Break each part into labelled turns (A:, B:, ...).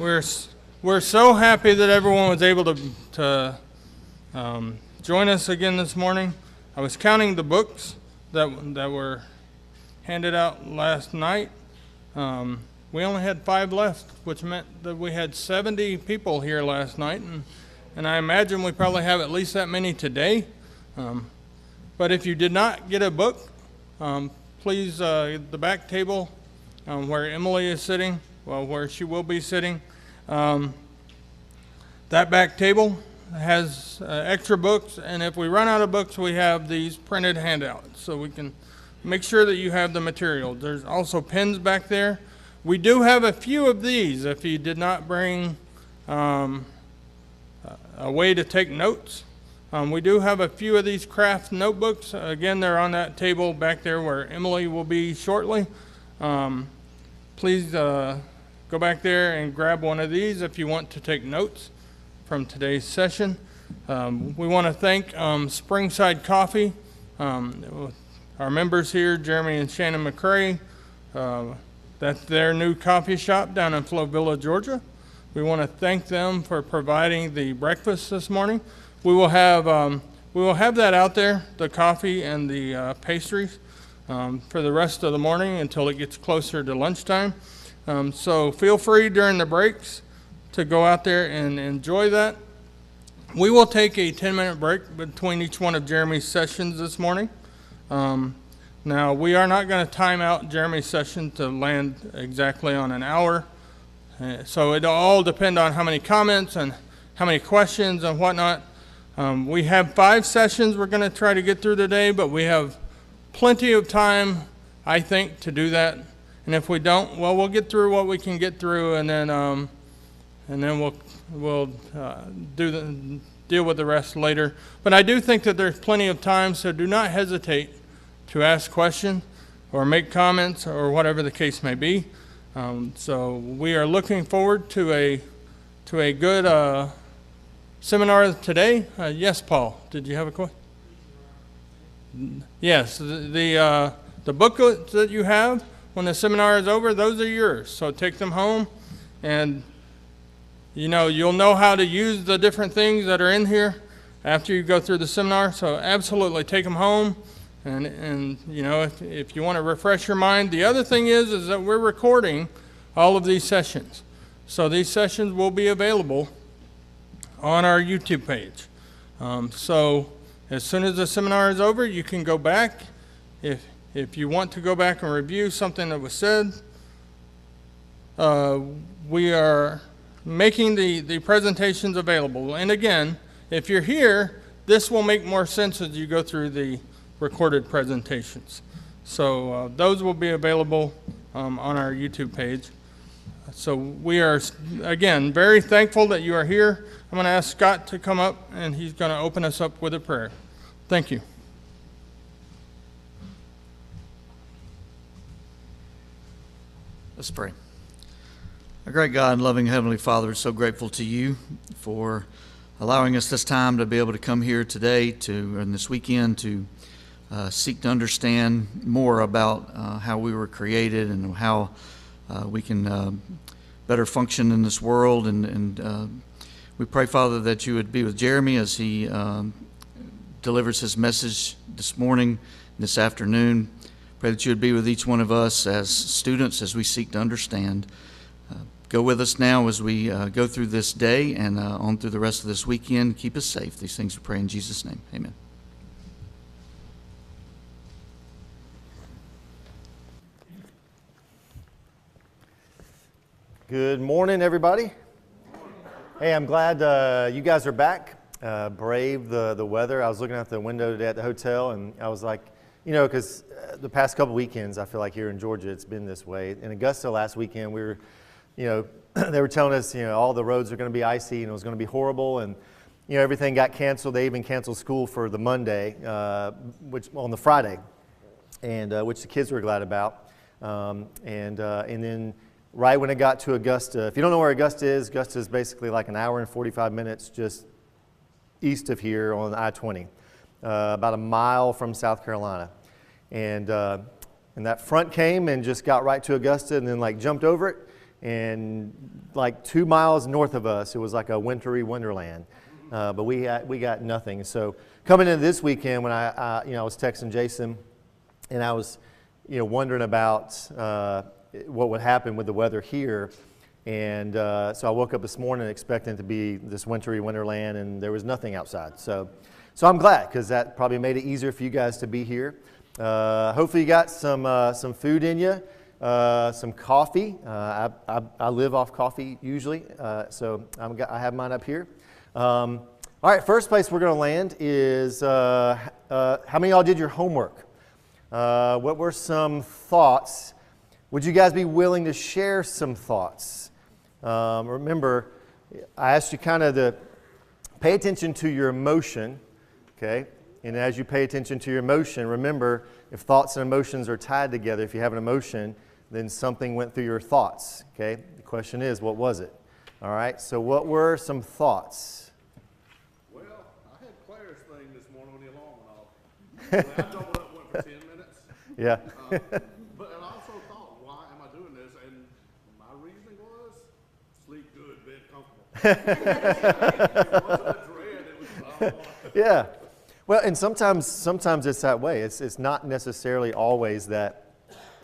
A: We're we're so happy that everyone was able to join us again this morning. I was counting the books that were handed out last night. We only had 5 left, which meant that we had 70 people here last night, and I imagine we probably have at least that many today. But if you did not get a book, please, the back table where Emily is sitting, well, where she will be sitting, that back table has extra books, and if we run out of books, we have these printed handouts, so we can make sure that you have the material. There's also pens back there. We do have a few of these if you did not bring a way to take notes. We do have a few of these craft notebooks. Again, they're on that table back there where Emily will be shortly. Please go back there and grab one of these if you want to take notes from today's session. We want to thank Springside Coffee, our members here, Jeremy and Shannon McCray. That's their new coffee shop down in Flovilla, Georgia. We want to thank them for providing the breakfast this morning. We will have that out there, the coffee and the pastries, for the rest of the morning until it gets closer to lunchtime. So feel free during the breaks to go out there and enjoy that. We will take a 10-minute break between each one of Jeremy's sessions this morning. Now, we are not going to time out Jeremy's session to land exactly on an hour. So it'll all depend on how many comments and how many questions and whatnot. We have 5 sessions we're going to try to get through today, but we have plenty of time, I think, to do that. And if we don't, well, we'll get through what we can get through, and then we'll deal with the rest later. But I do think that there's plenty of time, so do not hesitate to ask questions or make comments or whatever the case may be. So we are looking forward to a good seminar today. Yes, Paul, did you have a question? Yes, the booklets that you have when the seminar is over, those are yours. So take them home, and you'll know how to use the different things that are in here after you go through the seminar. So absolutely take them home, and if you want to refresh your mind. The other thing is that we're recording all of these sessions. So these sessions will be available on our YouTube page. So as soon as the seminar is over, you can go back. If you want to go back and review something that was said, we are making the presentations available. And again, if you're here, this will make more sense as you go through the recorded presentations. So those will be available on our YouTube page. So we are, again, very thankful that you are here. I'm going to ask Scott to come up, and he's going to open us up with a prayer. Thank you.
B: Let's pray. Our great God and loving Heavenly Father, so grateful to you for allowing us this time to be able to come here today and this weekend to seek to understand more about how we were created and how we can better function in this world. And we pray, Father, that you would be with Jeremy as he delivers his message this morning, this afternoon. Pray that you would be with each one of us as students as we seek to understand. Go with us now as we go through this day and on through the rest of this weekend. Keep us safe. These things we pray in Jesus' name. Amen.
C: Good morning, everybody. Hey, I'm glad you guys are back. Brave the weather. I was looking out the window today at the hotel, and I was like, because the past couple weekends, I feel like here in Georgia, it's been this way. In Augusta last weekend, we were, they were telling us, all the roads are going to be icy and it was going to be horrible, and everything got canceled. They even canceled school for the Monday, which on the Friday, and which the kids were glad about. And then right when it got to Augusta, if you don't know where Augusta is basically like an hour and 45 minutes just east of here on I-20, about a mile from South Carolina. And that front came and just got right to Augusta and then jumped over it. and like 2 miles north of us, it was like a wintry wonderland. But we got nothing. So coming into this weekend, when I was texting Jason, and I was wondering about what would happen with the weather here. And so I woke up this morning expecting it to be this wintry wonderland, and there was nothing outside. So I'm glad, because that probably made it easier for you guys to be here. Hopefully you got some food in you, some coffee. I live off coffee usually, so I have mine up here. All right, first place we're going to land is how many of y'all did your homework? What were some thoughts? Would you guys be willing to share some thoughts? Remember, I asked you kind of to pay attention to your emotion, okay? And as you pay attention to your emotion, remember, if thoughts and emotions are tied together, if you have an emotion, then something went through your thoughts, okay? The question is, what was it? All right, so what were some thoughts?
D: Well, I had Claire's thing this morning when the alarm went off. I doubled up, went for 10 minutes.
C: Yeah.
D: But I also thought, why am I doing this? And my reasoning was, sleep good, bed comfortable. It wasn't a dread, it was,
C: Yeah. Well, and sometimes it's that way. It's not necessarily always that,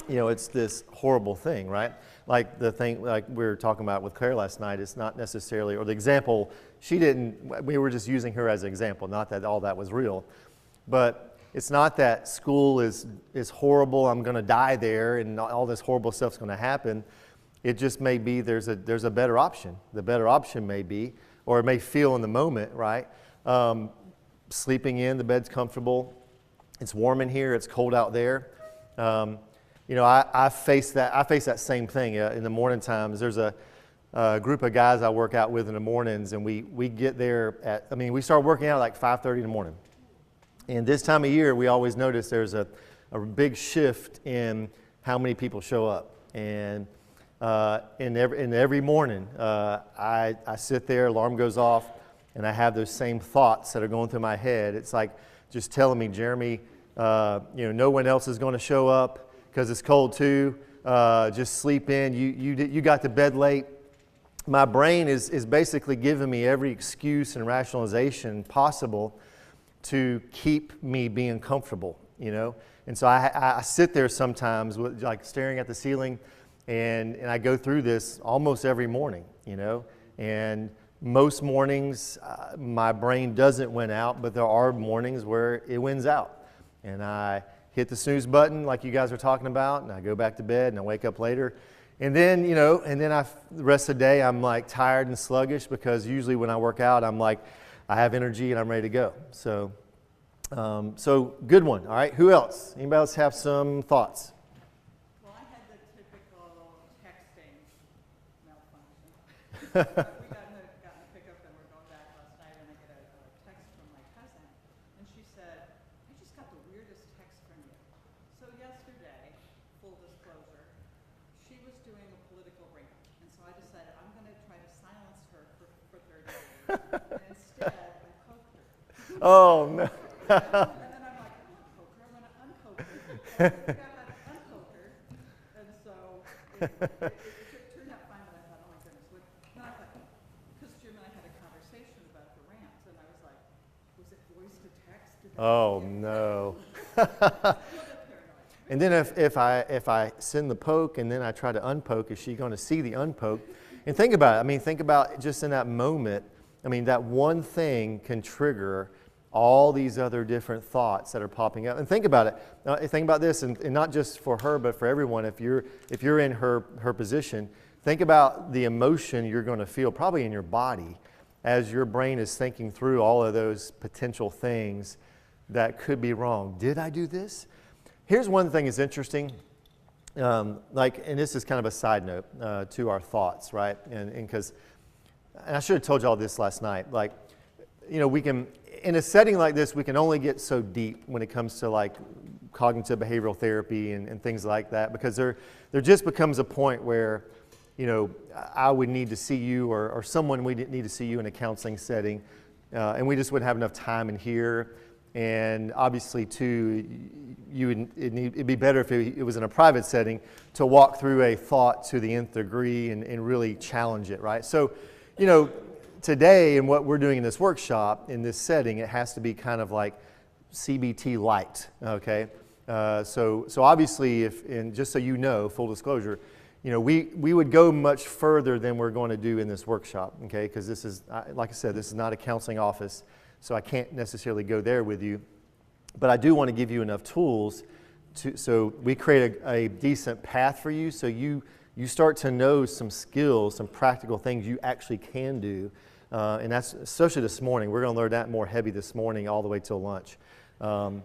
C: it's this horrible thing, right? Like the thing, like we were talking about with Claire last night, it's not necessarily, or the example, we were just using her as an example, not that all that was real. But it's not that school is horrible, I'm going to die there, and all this horrible stuff's going to happen. It just may be there's a better option. The better option may be, or it may feel in the moment, right? Sleeping in, the bed's comfortable, it's warm in here, it's cold out there. I face that same thing in the morning times. There's a group of guys I work out with in the mornings, and we get there we start working out at like 5:30 in the morning. And this time of year, we always notice there's a big shift in how many people show up. And in every morning, I sit there, alarm goes off, and I have those same thoughts that are going through my head. It's like just telling me, Jeremy, no one else is going to show up because it's cold too. Just sleep in. You got to bed late. My brain is basically giving me every excuse and rationalization possible to keep me being comfortable, And so I sit there sometimes with, like, staring at the ceiling, and I go through this almost every morning, And most mornings my brain doesn't win out, but there are mornings where it wins out. And I hit the snooze button like you guys are talking about, and I go back to bed and I wake up later. And then, the rest of the day I'm like tired and sluggish, because usually when I work out, I'm like, I have energy and I'm ready to go. So good one. All right, who else? Anybody else have some thoughts?
E: Well, I had the typical texting malfunction. We got in the pickup and we're going back last night, and I get a text from my cousin, and she said, I just got the weirdest text from you. So yesterday, full disclosure, she was doing a political rant, and so I decided I'm going to try to silence her for 30 days, and instead I poked her.
C: Oh, no.
E: And then I'm like, I'm not poke her, I'm going to unpoke her. And I forgot how to unpoke her, and so it turned out fine, but I thought, oh my goodness. And I thought, because Jim and I had a conversation about the rants, and I was like, was it voice to text?
C: Oh, no. And then if I send the poke and then I try to unpoke, is she going to see the unpoke? And think about it. Think about just in that moment. That one thing can trigger all these other different thoughts that are popping up. And think about it. Think about this, and not just for her, but for everyone. If you're in her position, think about the emotion you're going to feel, probably in your body, as your brain is thinking through all of those potential things that could be wrong. Did I do this? Here's one thing that's interesting. And this is kind of a side note to our thoughts, right? And I should have told you all this last night. We can, in a setting like this, we can only get so deep when it comes to cognitive behavioral therapy and things like that, because there just becomes a point where, I would need to see you, or someone would need to see you in a counseling setting, and we just wouldn't have enough time in here. And obviously, too, it'd be better if it was in a private setting to walk through a thought to the nth degree and really challenge it, right? So, today and what we're doing in this workshop, in this setting, it has to be kind of like CBT light, okay? So obviously, and just so you know, full disclosure, we would go much further than we're going to do in this workshop, okay? Because this is, like I said, this is not a counseling office, so I can't necessarily go there with you. But I do want to give you enough tools so we create a decent path for you, so you start to know some skills, some practical things you actually can do. And that's especially this morning. We're going to learn that more heavy this morning all the way till lunch. But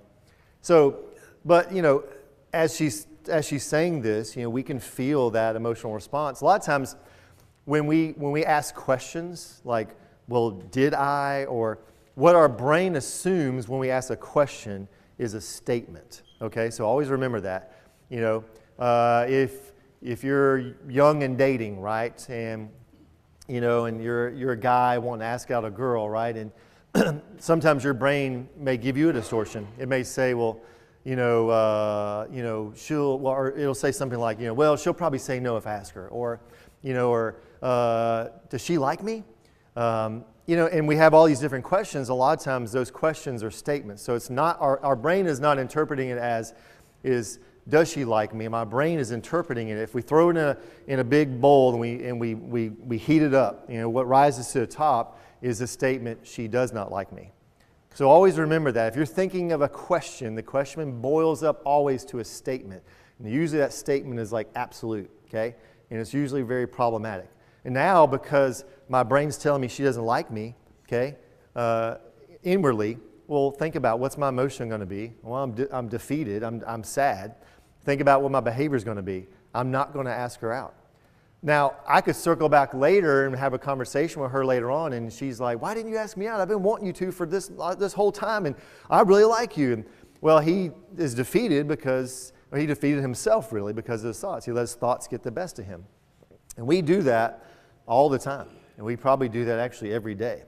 C: as she's saying this, we can feel that emotional response. A lot of times when we ask questions like, well, did I, or what our brain assumes when we ask a question is a statement. Okay, so always remember that. If you're young and dating, right, and and you're a guy wanting to ask out a girl, right, and sometimes your brain may give you a distortion. It may say, well, or it'll say something like, well, she'll probably say no if I ask her, or does she like me? And we have all these different questions. A lot of times those questions are statements. So it's not, our brain is not interpreting it as, does she like me? My brain is interpreting it. If we throw it in a big bowl and we heat it up, what rises to the top is a statement, she does not like me. So always remember that. If you're thinking of a question, the question boils up always to a statement. And usually that statement is like absolute, okay? And it's usually very problematic. And now, because my brain's telling me she doesn't like me, okay, inwardly, well, think about what's my emotion going to be. Well, I'm defeated. I'm sad. Think about what my behavior is going to be. I'm not going to ask her out. Now, I could circle back later and have a conversation with her later on, and she's like, why didn't you ask me out? I've been wanting you to for this whole time, and I really like you. And, well, he is defeated he defeated himself, really, because of his thoughts. He let his thoughts get the best of him. And we do that all the time, and we probably do that actually every day.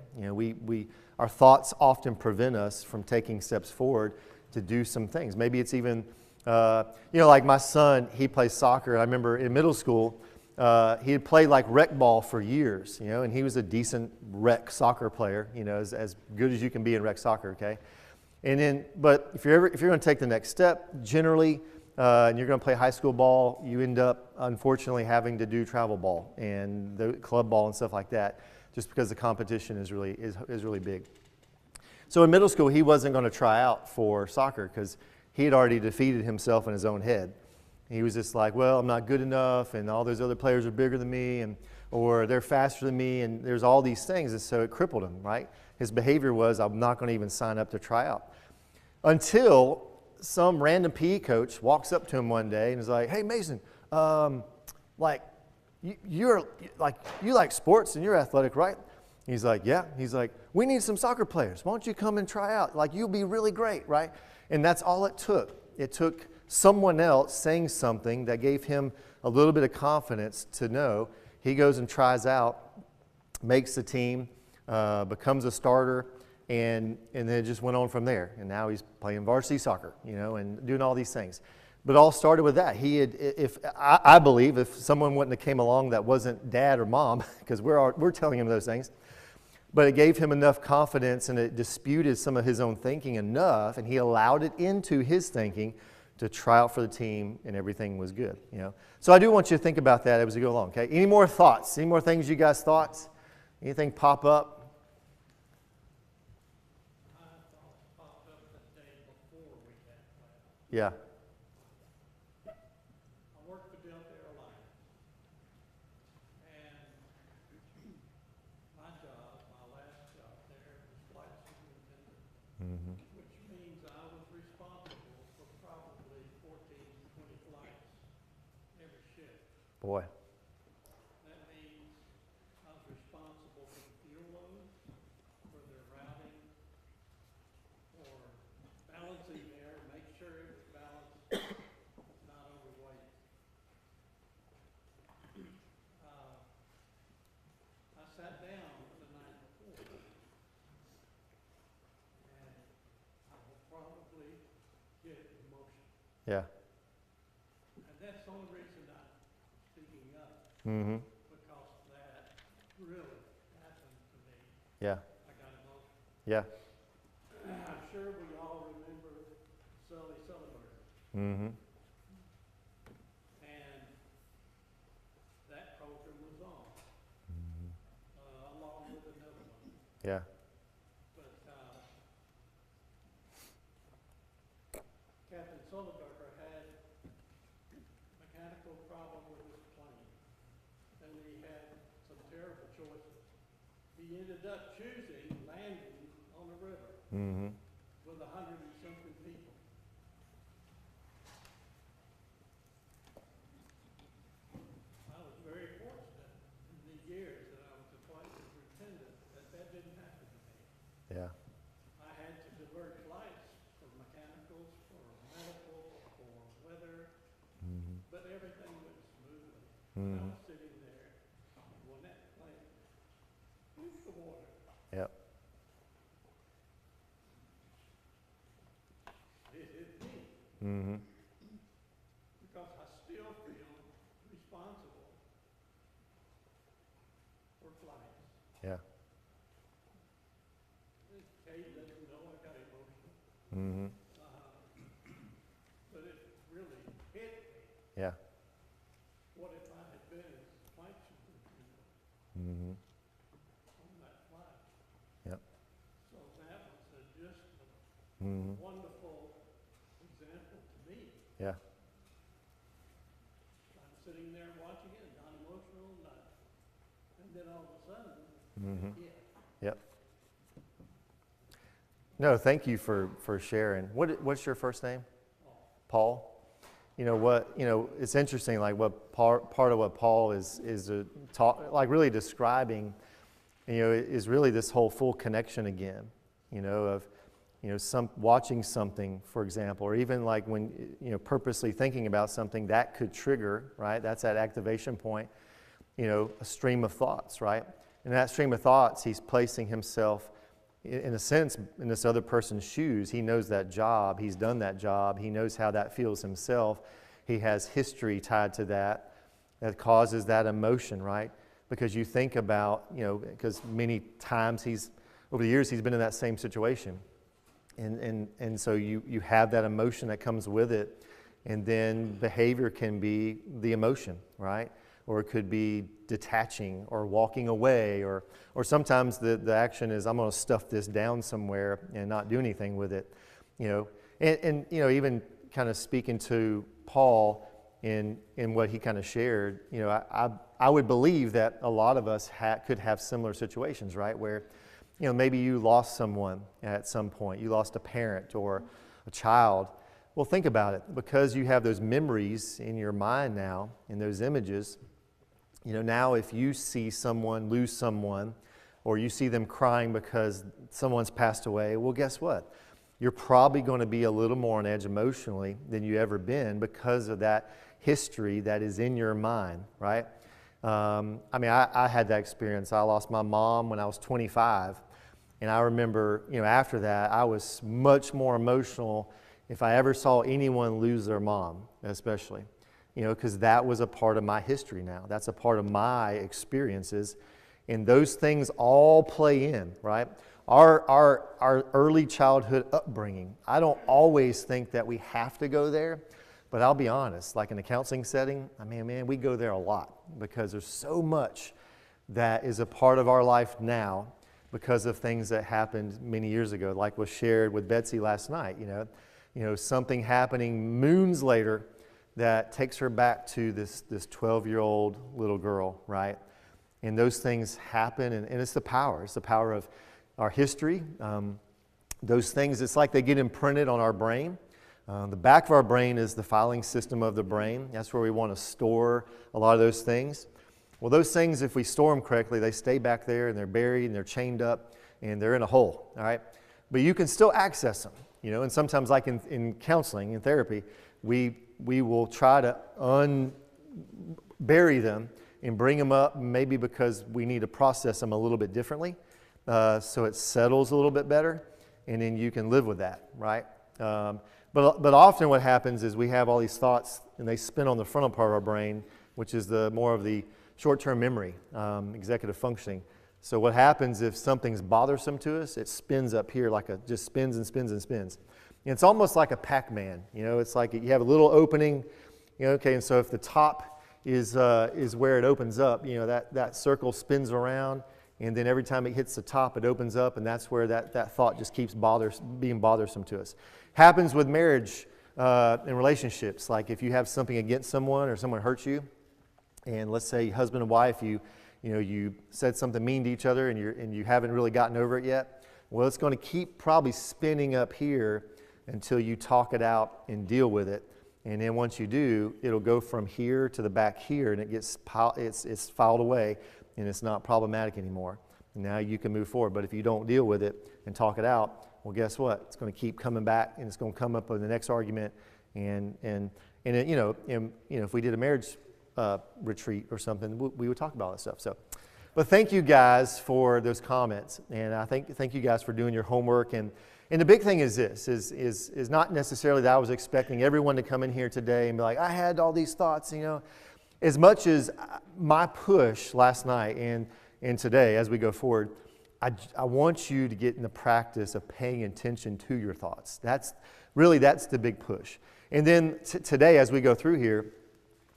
C: Our thoughts often prevent us from taking steps forward to do some things. Maybe it's even, like my son, he plays soccer. I remember in middle school, he had played like rec ball for years, and he was a decent rec soccer player, as good as you can be in rec soccer, okay? And then, but if you're going to take the next step, generally, and you're going to play high school ball, you end up, unfortunately, having to do travel ball and the club ball and stuff like that, just because the competition is really big. So in middle school, he wasn't going to try out for soccer because he had already defeated himself in his own head. He was just like, well, I'm not good enough, and all those other players are bigger than me, or they're faster than me, and there's all these things, and so it crippled him, right? His behavior was, I'm not going to even sign up to try out. Until some random PE coach walks up to him one day and is like, hey, Mason, you like sports and you're athletic, right? He's like, yeah. He's like, we need some soccer players. Why don't you come and try out? Like, you'll be really great, right? And that's all it took. It took someone else saying something that gave him a little bit of confidence to know. He goes and tries out, makes the team, becomes a starter, and then it just went on from there. And now he's playing varsity soccer, and doing all these things. But it all started with that. I believe if someone wouldn't have came along that wasn't dad or mom, because we're telling him those things, but it gave him enough confidence and it disputed some of his own thinking enough, and he allowed it into his thinking to try out for the team, and everything was good. So I do want you to think about that as we go along. Okay. Any more thoughts? Any more things you guys thoughts? Anything pop up? Yeah.
F: I worked for Delta Airlines, and my last job there was flight superintendent, which means I was responsible for probably 14 to 20 flights every shift.
C: Boy.
F: That means I was responsible for the fuel loads, for their routing, for balancing there, make sure it was balanced, not overweight. I sat down the night before, and I
C: Yeah.
F: And that's the only reason I'm speaking up,
C: Mm-hmm.
F: because that really happened to me.
C: Yeah.
F: I got emotional.
C: Yeah.
F: I'm sure we all remember Sully Sullivan,
C: Mm-hmm.
F: and that program was on, along with another one.
C: Yeah.
F: But Captain Sullivan had mechanical problem with his plane, and he had some terrible choices. He ended up choosing landing on the river
C: Mm-hmm.
F: with 100 and something people. I was very fortunate in the years that I was a flight superintendent that didn't happen to me.
C: Yeah.
F: I had to divert flights for mechanicals, for medical, for weather,
C: Mm-hmm.
F: but everything went smoothly. I
C: Mm-hmm.
F: was sitting there when that plane hit the water.
C: Yep.
F: It hit me
C: Mm-hmm.
F: because I still feel responsible for flights.
C: Yeah.
F: Kate doesn't know I got emotional,
C: Mm-hmm.
F: but it really hit me.
C: Yeah.
F: What if I had been as flight superintendent
C: Mm-hmm.
F: on that flight?
C: Yep.
F: So that was just a
C: Mm-hmm.
F: wonderful example to me.
C: Yeah.
F: I'm sitting there watching it, not emotional, and then all of a sudden,
C: Mm-hmm.
F: yeah,
C: Yep. No, thank you for sharing. What's your first name? Paul. You know what? You know, it's interesting. Like what part of what Paul is like really describing. You know, is really this whole full connection again. You know, of watching something, for example, or even like when purposely thinking about something that could trigger, right? That's that activation point. You know, a stream of thoughts, right? And that stream of thoughts, he's placing himself, in a sense, in this other person's shoes. He knows that job. He's done that job. He knows how that feels himself. He has history tied to that causes that emotion, right? Because you think about, because many times over the years, he's been in that same situation. And so you have that emotion that comes with it. And then behavior can be the emotion, right? Or it could be detaching or walking away, or sometimes the action is, I'm going to stuff this down somewhere and not do anything with it. And even kind of speaking to Paul in what he kind of shared, I would believe that a lot of us could have similar situations, right? Where, maybe you lost someone at some point. You lost a parent or a child. Well, think about it. Because you have those memories in your mind now, in those images, now if you see someone lose someone, or you see them crying because someone's passed away, well, guess what? You're probably going to be a little more on edge emotionally than you ever been because of that history that is in your mind, right? I had that experience. I lost my mom when I was 25, and I remember, after that, I was much more emotional if I ever saw anyone lose their mom, especially. Because that was a part of my history now. That's a part of my experiences. And those things all play in, right? Our early childhood upbringing, I don't always think that we have to go there, but I'll be honest, like in a counseling setting, we go there a lot because there's so much that is a part of our life now because of things that happened many years ago, like was shared with Betsy last night, something happening moons later that takes her back to this 12-year-old little girl, right? And those things happen, and it's the power. It's the power of our history. Those things, it's like they get imprinted on our brain. The back of our brain is the filing system of the brain. That's where we want to store a lot of those things. Well, those things, if we store them correctly, they stay back there, and they're buried, and they're chained up, and they're in a hole, all right? But you can still access them, and sometimes like in counseling, in therapy, we will try to unbury them and bring them up, maybe because we need to process them a little bit differently, so it settles a little bit better, and then you can live with that, right? But often what happens is we have all these thoughts and they spin on the frontal part of our brain, which is the more of the short-term memory, executive functioning. So what happens if something's bothersome to us, it spins up here just spins and spins and spins. And it's almost like a Pac-Man, it's like you have a little opening, okay, and so if the top is where it opens up, that circle spins around, and then every time it hits the top, it opens up, and that's where that thought just keeps being bothersome to us. Happens with marriage and relationships. Like if you have something against someone or someone hurts you, and let's say husband and wife, you said something mean to each other and you haven't really gotten over it yet. Well, it's going to keep probably spinning up here until you talk it out and deal with it. And then once you do, it'll go from here to the back here, and it's filed away, and it's not problematic anymore. And now you can move forward. But if you don't deal with it and talk it out, well, guess what? It's going to keep coming back, and it's going to come up in the next argument. And if we did a marriage retreat or something, we would talk about that stuff. So, but thank you guys for those comments, and I thank you guys for doing your homework. And the big thing is this: is not necessarily that I was expecting everyone to come in here today and be like, I had all these thoughts, as much as my push last night and today as we go forward. I want you to get in the practice of paying attention to your thoughts. That's the big push. And then today, as we go through here,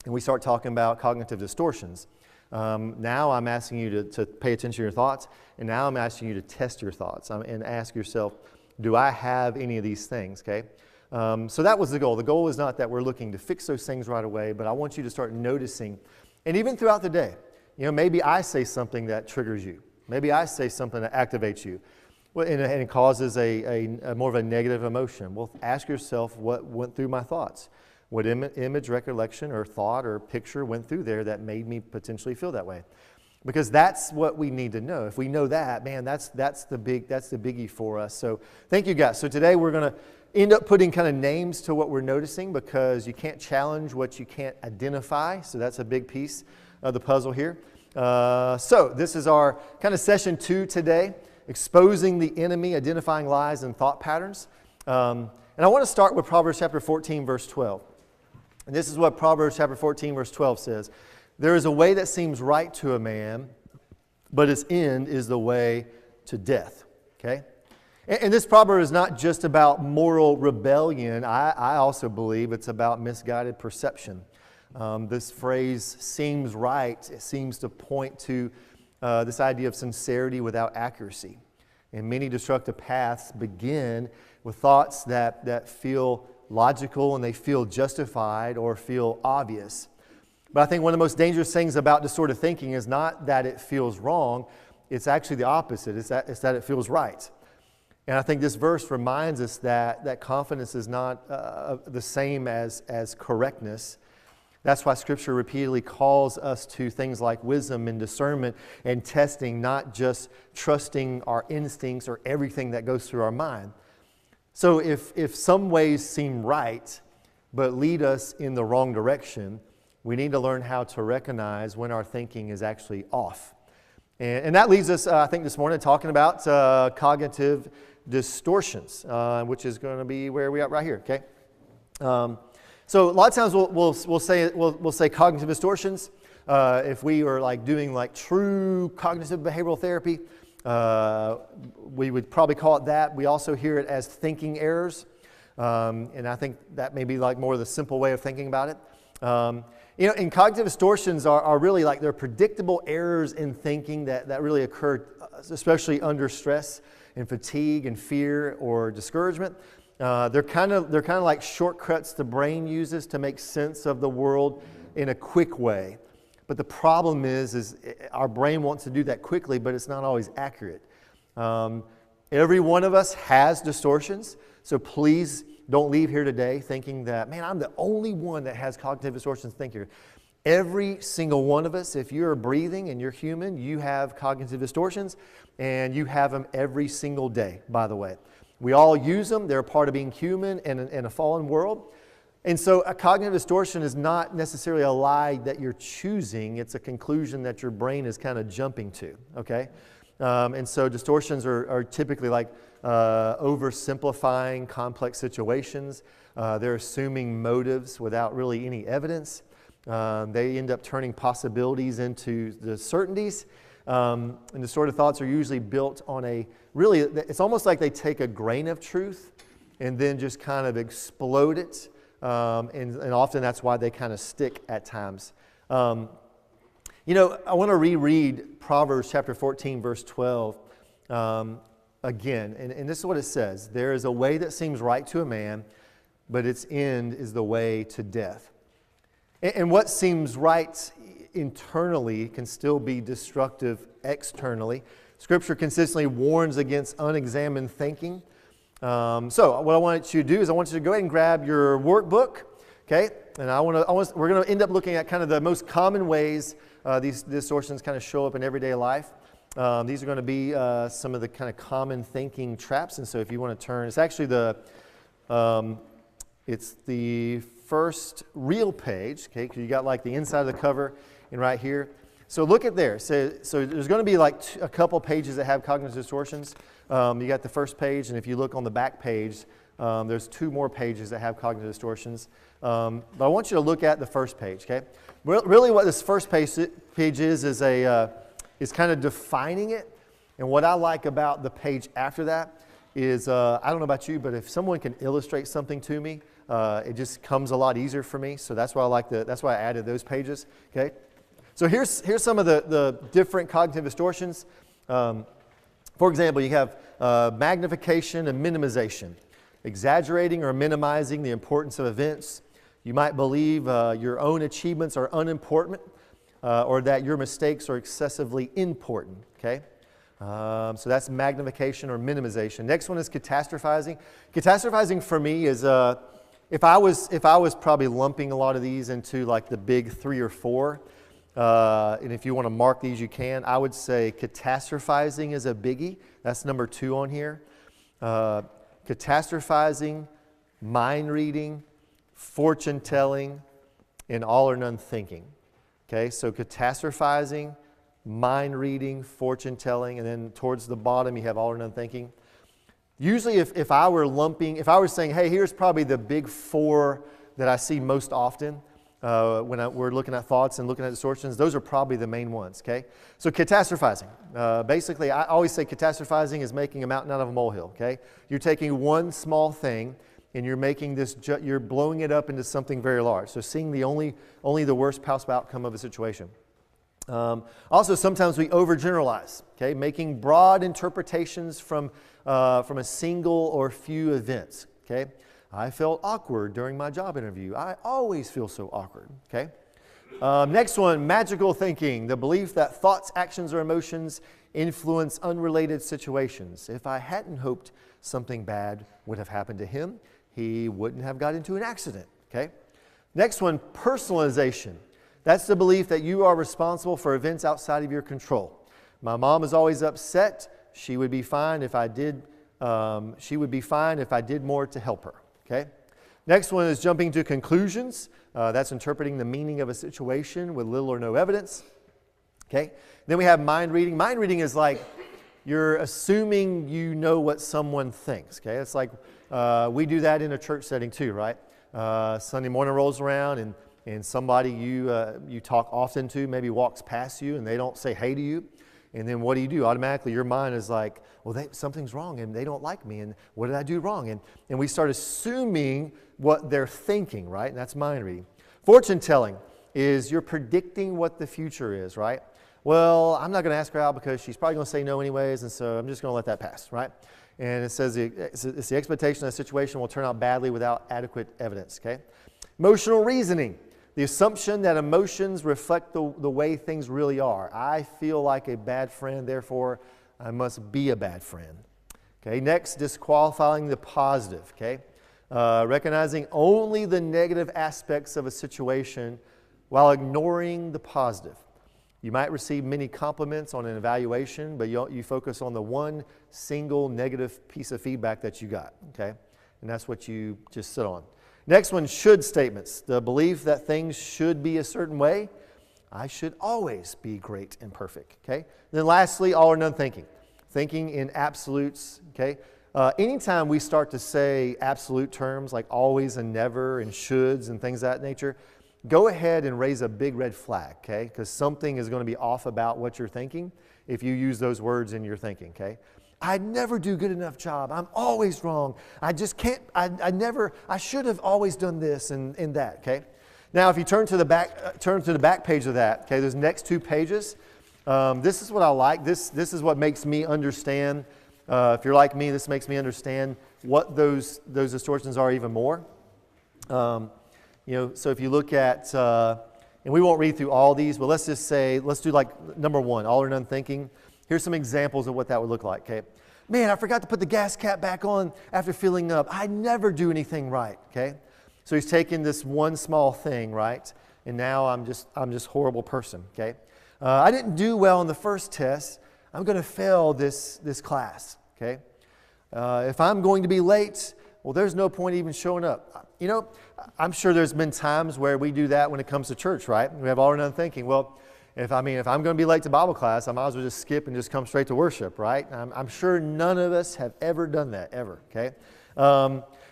C: and we start talking about cognitive distortions, now I'm asking you to pay attention to your thoughts, and now I'm asking you to test your thoughts and ask yourself, do I have any of these things, okay? So that was the goal. The goal is not that we're looking to fix those things right away, but I want you to start noticing, and even throughout the day, maybe I say something that triggers you. Maybe I say something that activates you, and it causes a more of a negative emotion. Well, ask yourself what went through my thoughts. What image, recollection, or thought or picture went through there that made me potentially feel that way? Because that's what we need to know. If we know that, man, that's the biggie for us. So thank you guys. So today we're going to end up putting kind of names to what we're noticing, because you can't challenge what you can't identify. So that's a big piece of the puzzle here. So this is our kind of session 2 today, exposing the enemy, identifying lies and thought patterns. And I want to start with Proverbs chapter 14, verse 12. And this is what Proverbs chapter 14, verse 12 says. There is a way that seems right to a man, but its end is the way to death. Okay? And this proverb is not just about moral rebellion. I also believe it's about misguided perception. This phrase seems right. It seems to point to this idea of sincerity without accuracy. And many destructive paths begin with thoughts that feel logical and they feel justified or feel obvious. But I think one of the most dangerous things about distorted thinking is not that it feels wrong. It's actually the opposite. It's that it feels right. And I think this verse reminds us that confidence is not the same as correctness. That's why Scripture repeatedly calls us to things like wisdom and discernment and testing, not just trusting our instincts or everything that goes through our mind. So if some ways seem right but lead us in the wrong direction, we need to learn how to recognize when our thinking is actually off. And that leads us, I think, this morning talking about cognitive distortions, which is going to be where we are right here, okay? So a lot of times we'll say cognitive distortions. If we are like doing like true cognitive behavioral therapy, we would probably call it that. We also hear it as thinking errors, and I think that may be like more the simple way of thinking about it. And cognitive distortions are really like they're predictable errors in thinking that really occur, especially under stress and fatigue and fear or discouragement. They're kind of like shortcuts the brain uses to make sense of the world in a quick way. But the problem is our brain wants to do that quickly, but it's not always accurate. Every one of us has distortions, so please don't leave here today thinking that, man, I'm the only one that has cognitive distortions thinking. Every single one of us, if you're breathing and you're human, you have cognitive distortions, and you have them every single day, by the way. We all use them. They're a part of being human in a fallen world. And so a cognitive distortion is not necessarily a lie that you're choosing. It's a conclusion that your brain is kind of jumping to, okay? And so distortions are typically like oversimplifying complex situations. They're assuming motives without really any evidence. They end up turning possibilities into the certainties. And the sort of thoughts are usually built on it's almost like they take a grain of truth and then just kind of explode it. And often that's why they kind of stick at times. I want to reread Proverbs chapter 14, verse 12 again. And this is what it says. There is a way that seems right to a man, but its end is the way to death. And what seems right internally can still be destructive externally. Scripture consistently warns against unexamined thinking. So what I want you to do is I want you to go ahead and grab your workbook, okay? And we're going to end up looking at kind of the most common ways these distortions kind of show up in everyday life. These are going to be some of the kind of common thinking traps. And so if you want to turn, it's actually it's the first real page, okay? Because you got like the inside of the cover and right here. So look at there. So there's going to be like a couple pages that have cognitive distortions. You got the first page, and if you look on the back page, there's 2 more pages that have cognitive distortions. But I want you to look at the first page, okay? Really what this first page is kind of defining it. And what I like about the page after that is, I don't know about you, but if someone can illustrate something to me, it just comes a lot easier for me. So that's why that's why I added those pages, okay? So here's some of the different cognitive distortions. For example, you have magnification and minimization, exaggerating or minimizing the importance of events. You might believe your own achievements are unimportant or that your mistakes are excessively important, okay? So that's magnification or minimization. Next one is catastrophizing. Catastrophizing for me is if I was probably lumping a lot of these into like the big 3 or 4, and if you want to mark these, you can. I would say catastrophizing is a biggie. That's number 2 on here. Catastrophizing, mind reading, fortune telling, and all or none thinking. Okay, so catastrophizing, mind reading, fortune telling, and then towards the bottom you have all or none thinking. Usually if I were saying, hey, here's probably the big 4 that I see most often, when we're looking at thoughts and looking at distortions, those are probably the main ones, okay? So catastrophizing. Basically, I always say catastrophizing is making a mountain out of a molehill, okay? You're taking one small thing and you're making you're blowing it up into something very large. So seeing only the worst possible outcome of a situation. Also, sometimes we overgeneralize, okay? Making broad interpretations from a single or few events, okay? I felt awkward during my job interview. I always feel so awkward, okay? Next one, magical thinking, the belief that thoughts, actions, or emotions influence unrelated situations. If I hadn't hoped something bad would have happened to him, he wouldn't have got into an accident, okay? Next one, personalization. That's the belief that you are responsible for events outside of your control. My mom is always upset. She would be fine if I did more to help her. Okay. Next one is jumping to conclusions. That's interpreting the meaning of a situation with little or no evidence. Okay. Then we have mind reading. Mind reading is like you're assuming you know what someone thinks. Okay. It's like we do that in a church setting too, right? Sunday morning rolls around and somebody you talk often to maybe walks past you and they don't say hey to you. And then what do? Automatically your mind is like, well, something's wrong and they don't like me and what did I do wrong? And we start assuming what they're thinking, right? And that's mind reading. Fortune telling is you're predicting what the future is, right? Well, I'm not going to ask her out because she's probably going to say no anyways, and so I'm just going to let that pass, right? And it says it's the expectation that the situation will turn out badly without adequate evidence, okay? Emotional reasoning. The assumption that emotions reflect the way things really are. I feel like a bad friend, therefore I must be a bad friend. Okay, next, disqualifying the positive. Okay, recognizing only the negative aspects of a situation while ignoring the positive. You might receive many compliments on an evaluation, but you focus on the one single negative piece of feedback that you got. Okay, and that's what you just sit on. Next one, should statements. The belief that things should be a certain way. I should always be great and perfect, okay? And then lastly, all or none thinking. Thinking in absolutes, okay? Anytime we start to say absolute terms like always and never and shoulds and things of that nature, go ahead and raise a big red flag, okay? Because something is going to be off about what you're thinking if you use those words in your thinking, okay? I never do good enough job. I'm always wrong. I just can't, I should have always done this and that, okay? Now, if you turn to the back page of that, okay, those next 2 pages, this is what I like. This is what makes me understand. If you're like me, this makes me understand what those distortions are even more. So if you look at, and we won't read through all these, but let's just say, let's do like number 1, all or none thinking. Here's some examples of what that would look like, okay? Man, I forgot to put the gas cap back on after filling up. I never do anything right, okay? So he's taken this one small thing, right? And now I'm just a horrible person, okay? I didn't do well in the first test. I'm going to fail this class, okay? If I'm going to be late, well, there's no point even showing up. You know, I'm sure there's been times where we do that when it comes to church, right? We have all or none thinking. Well, if I'm going to be late to Bible class, I might as well just skip and just come straight to worship, right? I'm sure none of us have ever done that, ever, okay?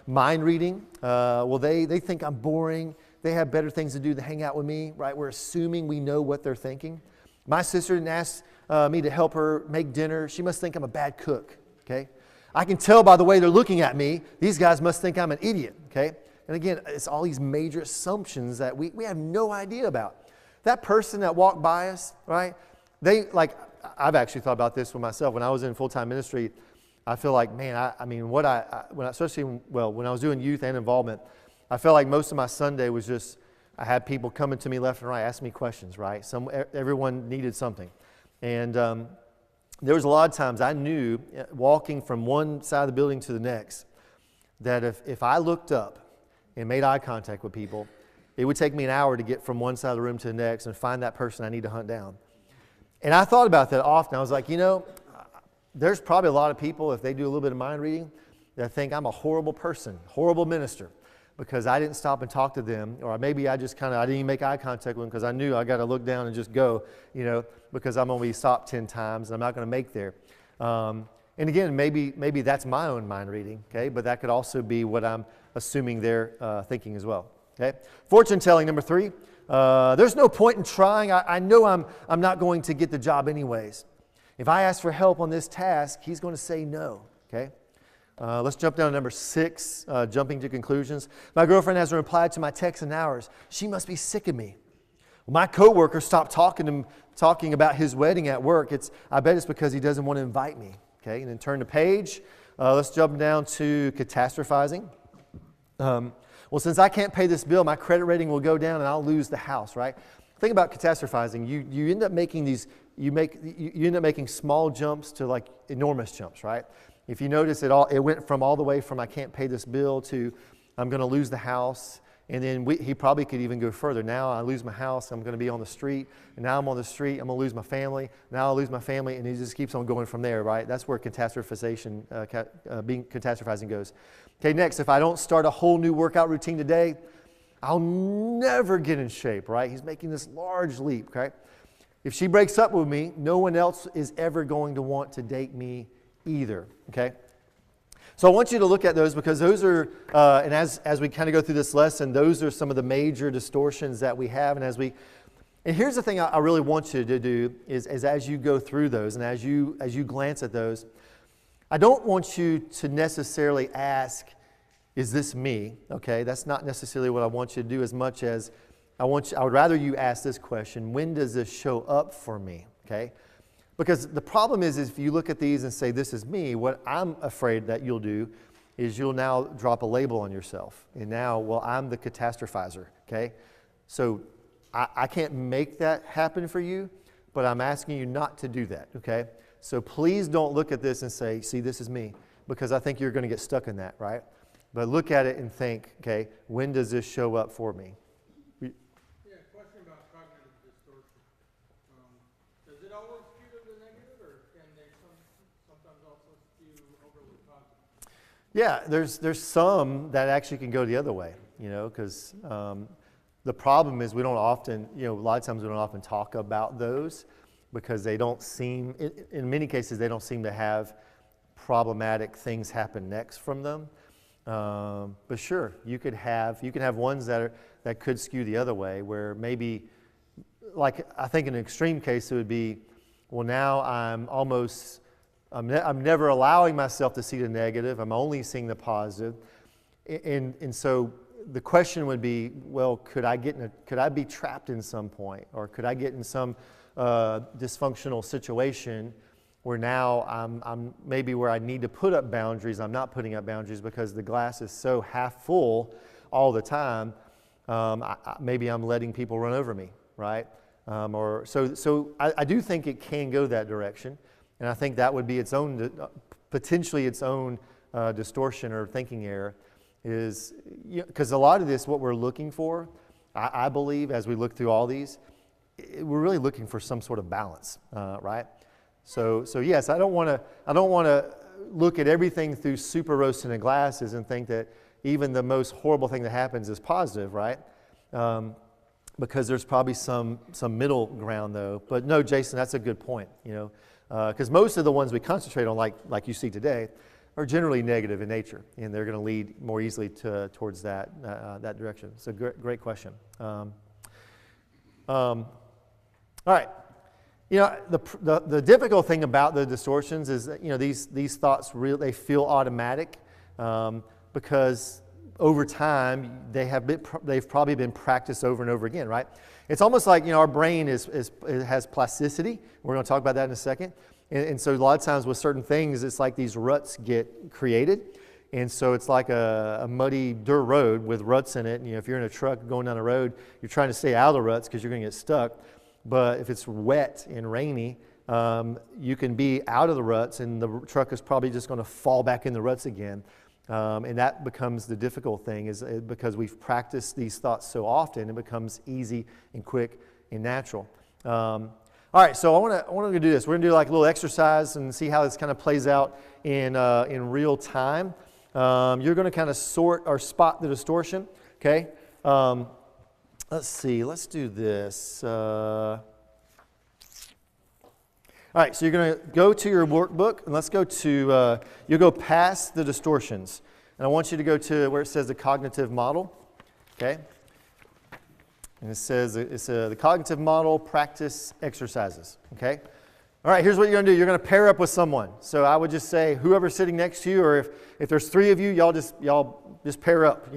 C: Mind reading, well, they think I'm boring. They have better things to do than hang out with me, right? We're assuming we know what they're thinking. My sister didn't ask me to help her make dinner. She must think I'm a bad cook, okay? I can tell by the way they're looking at me, these guys must think I'm an idiot, okay? And again, it's all these major assumptions that we have no idea about. That person that walked by us, right? I've actually thought about this with myself. When I was in full-time ministry, I feel like, man, when I was doing youth and involvement, I felt like most of my Sunday was just, I had people coming to me left and right, asking me questions, right? Everyone needed something. And there was a lot of times I knew, walking from one side of the building to the next, that if I looked up and made eye contact with people, it would take me an hour to get from one side of the room to the next and find that person I need to hunt down. And I thought about that often. I was like, there's probably a lot of people, if they do a little bit of mind reading, that think I'm a horrible person, horrible minister, because I didn't stop and talk to them, or maybe I didn't even make eye contact with them because I knew I got to look down and just go, because I'm going to be stopped 10 times and I'm not going to make there. And again, maybe that's my own mind reading, okay? But that could also be what I'm assuming they're thinking as well. Okay? Fortune telling, number 3. There's no point in trying. I know I'm not going to get the job anyways. If I ask for help on this task, he's going to say no. Okay? Let's jump down to number 6, jumping to conclusions. My girlfriend hasn't replied to my texts in hours. She must be sick of me. My coworker stopped talking about his wedding at work. I bet it's because he doesn't want to invite me. Okay? And then turn the page. Let's jump down to catastrophizing. Well, since I can't pay this bill, my credit rating will go down and I'll lose the house, right? Think about catastrophizing. You end up making you end up making small jumps to like enormous jumps, right? If you notice it went from all the way from I can't pay this bill to I'm going to lose the house. And then he probably could even go further. Now I lose my house, I'm going to be on the street. And now I'm on the street, I'm going to lose my family. Now I'll lose my family, and he just keeps on going from there, right? That's where catastrophizing goes. Okay, next, if I don't start a whole new workout routine today, I'll never get in shape, right? He's making this large leap, right? If she breaks up with me, no one else is ever going to want to date me either, okay? So I want you to look at those because those are, and as we kind of go through this lesson, those are some of the major distortions that we have. And here's the thing I really want you to do is as you go through those and as you glance at those, I don't want you to necessarily ask, is this me? Okay, that's not necessarily what I want you to do as much as I would rather you ask this question, when does this show up for me? Okay? Because the problem is if you look at these and say, this is me, what I'm afraid that you'll do is you'll now drop a label on yourself. And now, well, I'm the catastrophizer, okay? So I can't make that happen for you, but I'm asking you not to do that, okay? So please don't look at this and say, see, this is me, because I think you're going to get stuck in that, right? But look at it and think, okay, when does this show up for me?
A: Yeah, question about cognitive distortion. Does it always skew to the negative, or can they sometimes also skew overly positive?
C: Yeah, there's some that actually can go the other way, because the problem is we don't often, a lot of times we don't often talk about those because they don't seem, in many cases, they don't seem to have problematic things happen next from them. But sure, you could have ones that could skew the other way, where maybe, like I think in an extreme case it would be, well, now I'm never allowing myself to see the negative. I'm only seeing the positive, and so the question would be, well, could I be trapped in some point, or could I get in some dysfunctional situation where now I'm maybe where I need to put up boundaries, I'm not putting up boundaries because the glass is so half full all the time. Maybe I'm letting people run over me, right? So I do think it can go that direction, and I think that would be potentially its own distortion or thinking error, is because a lot of this, what we're looking for, I believe, as we look through all these, we're really looking for some sort of balance, right? So yes, I don't want to look at everything through super rose-tinted glasses and think that even the most horrible thing that happens is positive, right? Because there's probably some middle ground though. But no, Jason, that's a good point. Because most of the ones we concentrate on, like you see today, are generally negative in nature, and they're going to lead more easily towards that direction. So great question. All right. The difficult thing about the distortions is that these thoughts they feel automatic because over time they've probably been practiced over and over again, right? It's almost like our brain has plasticity. We're going to talk about that in a second, and so a lot of times with certain things, it's like these ruts get created, and so it's like a muddy dirt road with ruts in it. And, if you're in a truck going down the road, you're trying to stay out of the ruts because you're going to get stuck. But if it's wet and rainy, you can be out of the ruts, and the truck is probably just going to fall back in the ruts again. And that becomes the difficult thing, is because we've practiced these thoughts so often, it becomes easy and quick and natural. All right, so I want to do this. We're going to do like a little exercise and see how this kind of plays out in real time. You're going to kind of sort or spot the distortion, okay? Let's see, let's do this. All right, so you're going to go to your workbook, and let's go to, you'll go past the distortions. And I want you to go to where it says the cognitive model, okay? And it says it's the cognitive model practice exercises, okay? All right, here's what you're going to do. You're going to pair up with someone. So I would just say whoever's sitting next to you, or if there's three of you, y'all just pair up,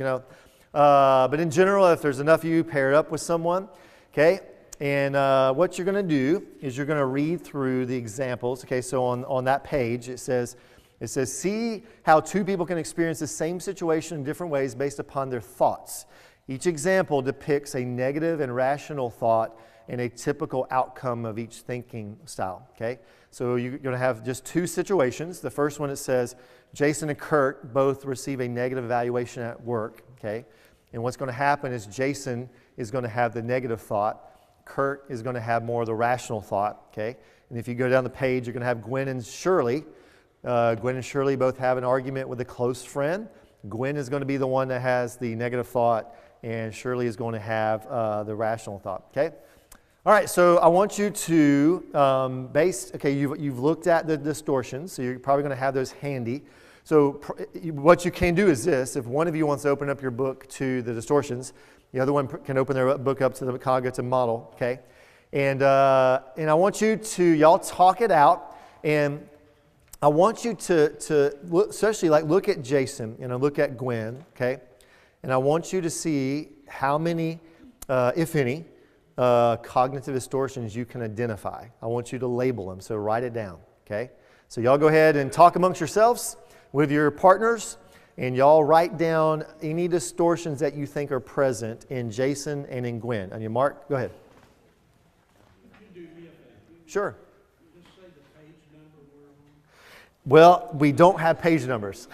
C: But in general, if there's enough of you, pair up with someone, okay? And what you're going to do is you're going to read through the examples, okay? So on that page, it says, see how two people can experience the same situation in different ways based upon their thoughts. Each example depicts a negative and rational thought and a typical outcome of each thinking style, okay? So you're going to have just two situations. The first one, it says, Jason and Kurt both receive a negative evaluation at work, okay? And what's going to happen is Jason is going to have the negative thought. Kurt is going to have more of the rational thought, okay? And if you go down the page, you're going to have Gwen and Shirley. Gwen and Shirley both have an argument with a close friend. Gwen is going to be the one that has the negative thought, and Shirley is going to have the rational thought, okay? All right, so I want you to you've looked at the distortions, so you're probably going to have those handy. So what you can do is this: if one of you wants to open up your book to the distortions, the other one can open their book up to the cognitive model, okay? And I want you to, y'all talk it out, and I want you to look, especially look at Jason and look at Gwen, okay? And I want you to see how many, if any, cognitive distortions you can identify. I want you to label them, so write it down, okay? So y'all go ahead and talk amongst yourselves with your partners, and y'all write down any distortions that you think are present in Jason and in Gwen. On your mark, go ahead.
F: Could you do me a favor?
C: Sure.
F: Just say the page number we're on.
C: Well, we don't have page numbers.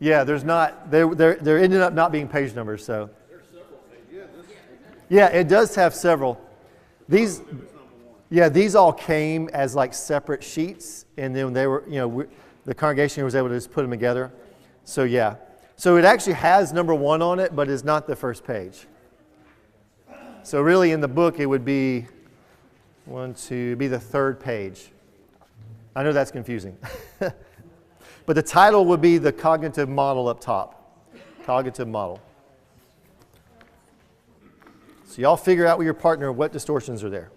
C: Yeah, there's not. There ended up not being page numbers, so.
D: There's several pages.
C: Yeah, it does have several. These all came as separate sheets, and then they were, the congregation was able to just put them together. So yeah, so it actually has number 1 on it, but it's not the first page. So really, in the book, it would be the third page. I know that's confusing. But the title would be the cognitive model up top. Cognitive model. So y'all figure out with your partner what distortions are there.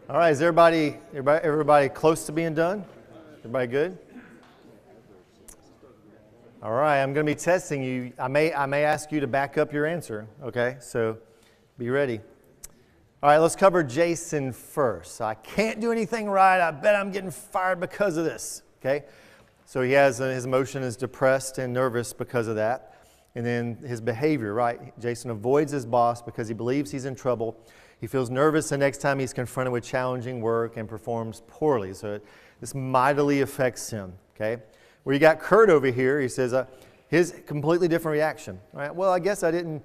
C: All right, is everybody close to being done? Everybody good? All right, I'm going to be testing you. I may ask you to back up your answer, okay? So be ready. All right, let's cover Jason first. I can't do anything right. I bet I'm getting fired because of this, okay? So he has his emotion is depressed and nervous because of that. And then his behavior, right? Jason avoids his boss because he believes he's in trouble. He feels nervous the next time he's confronted with challenging work and performs poorly. So this mightily affects him, okay? Where you got Kurt over here, he says his completely different reaction, right? Well, I guess I didn't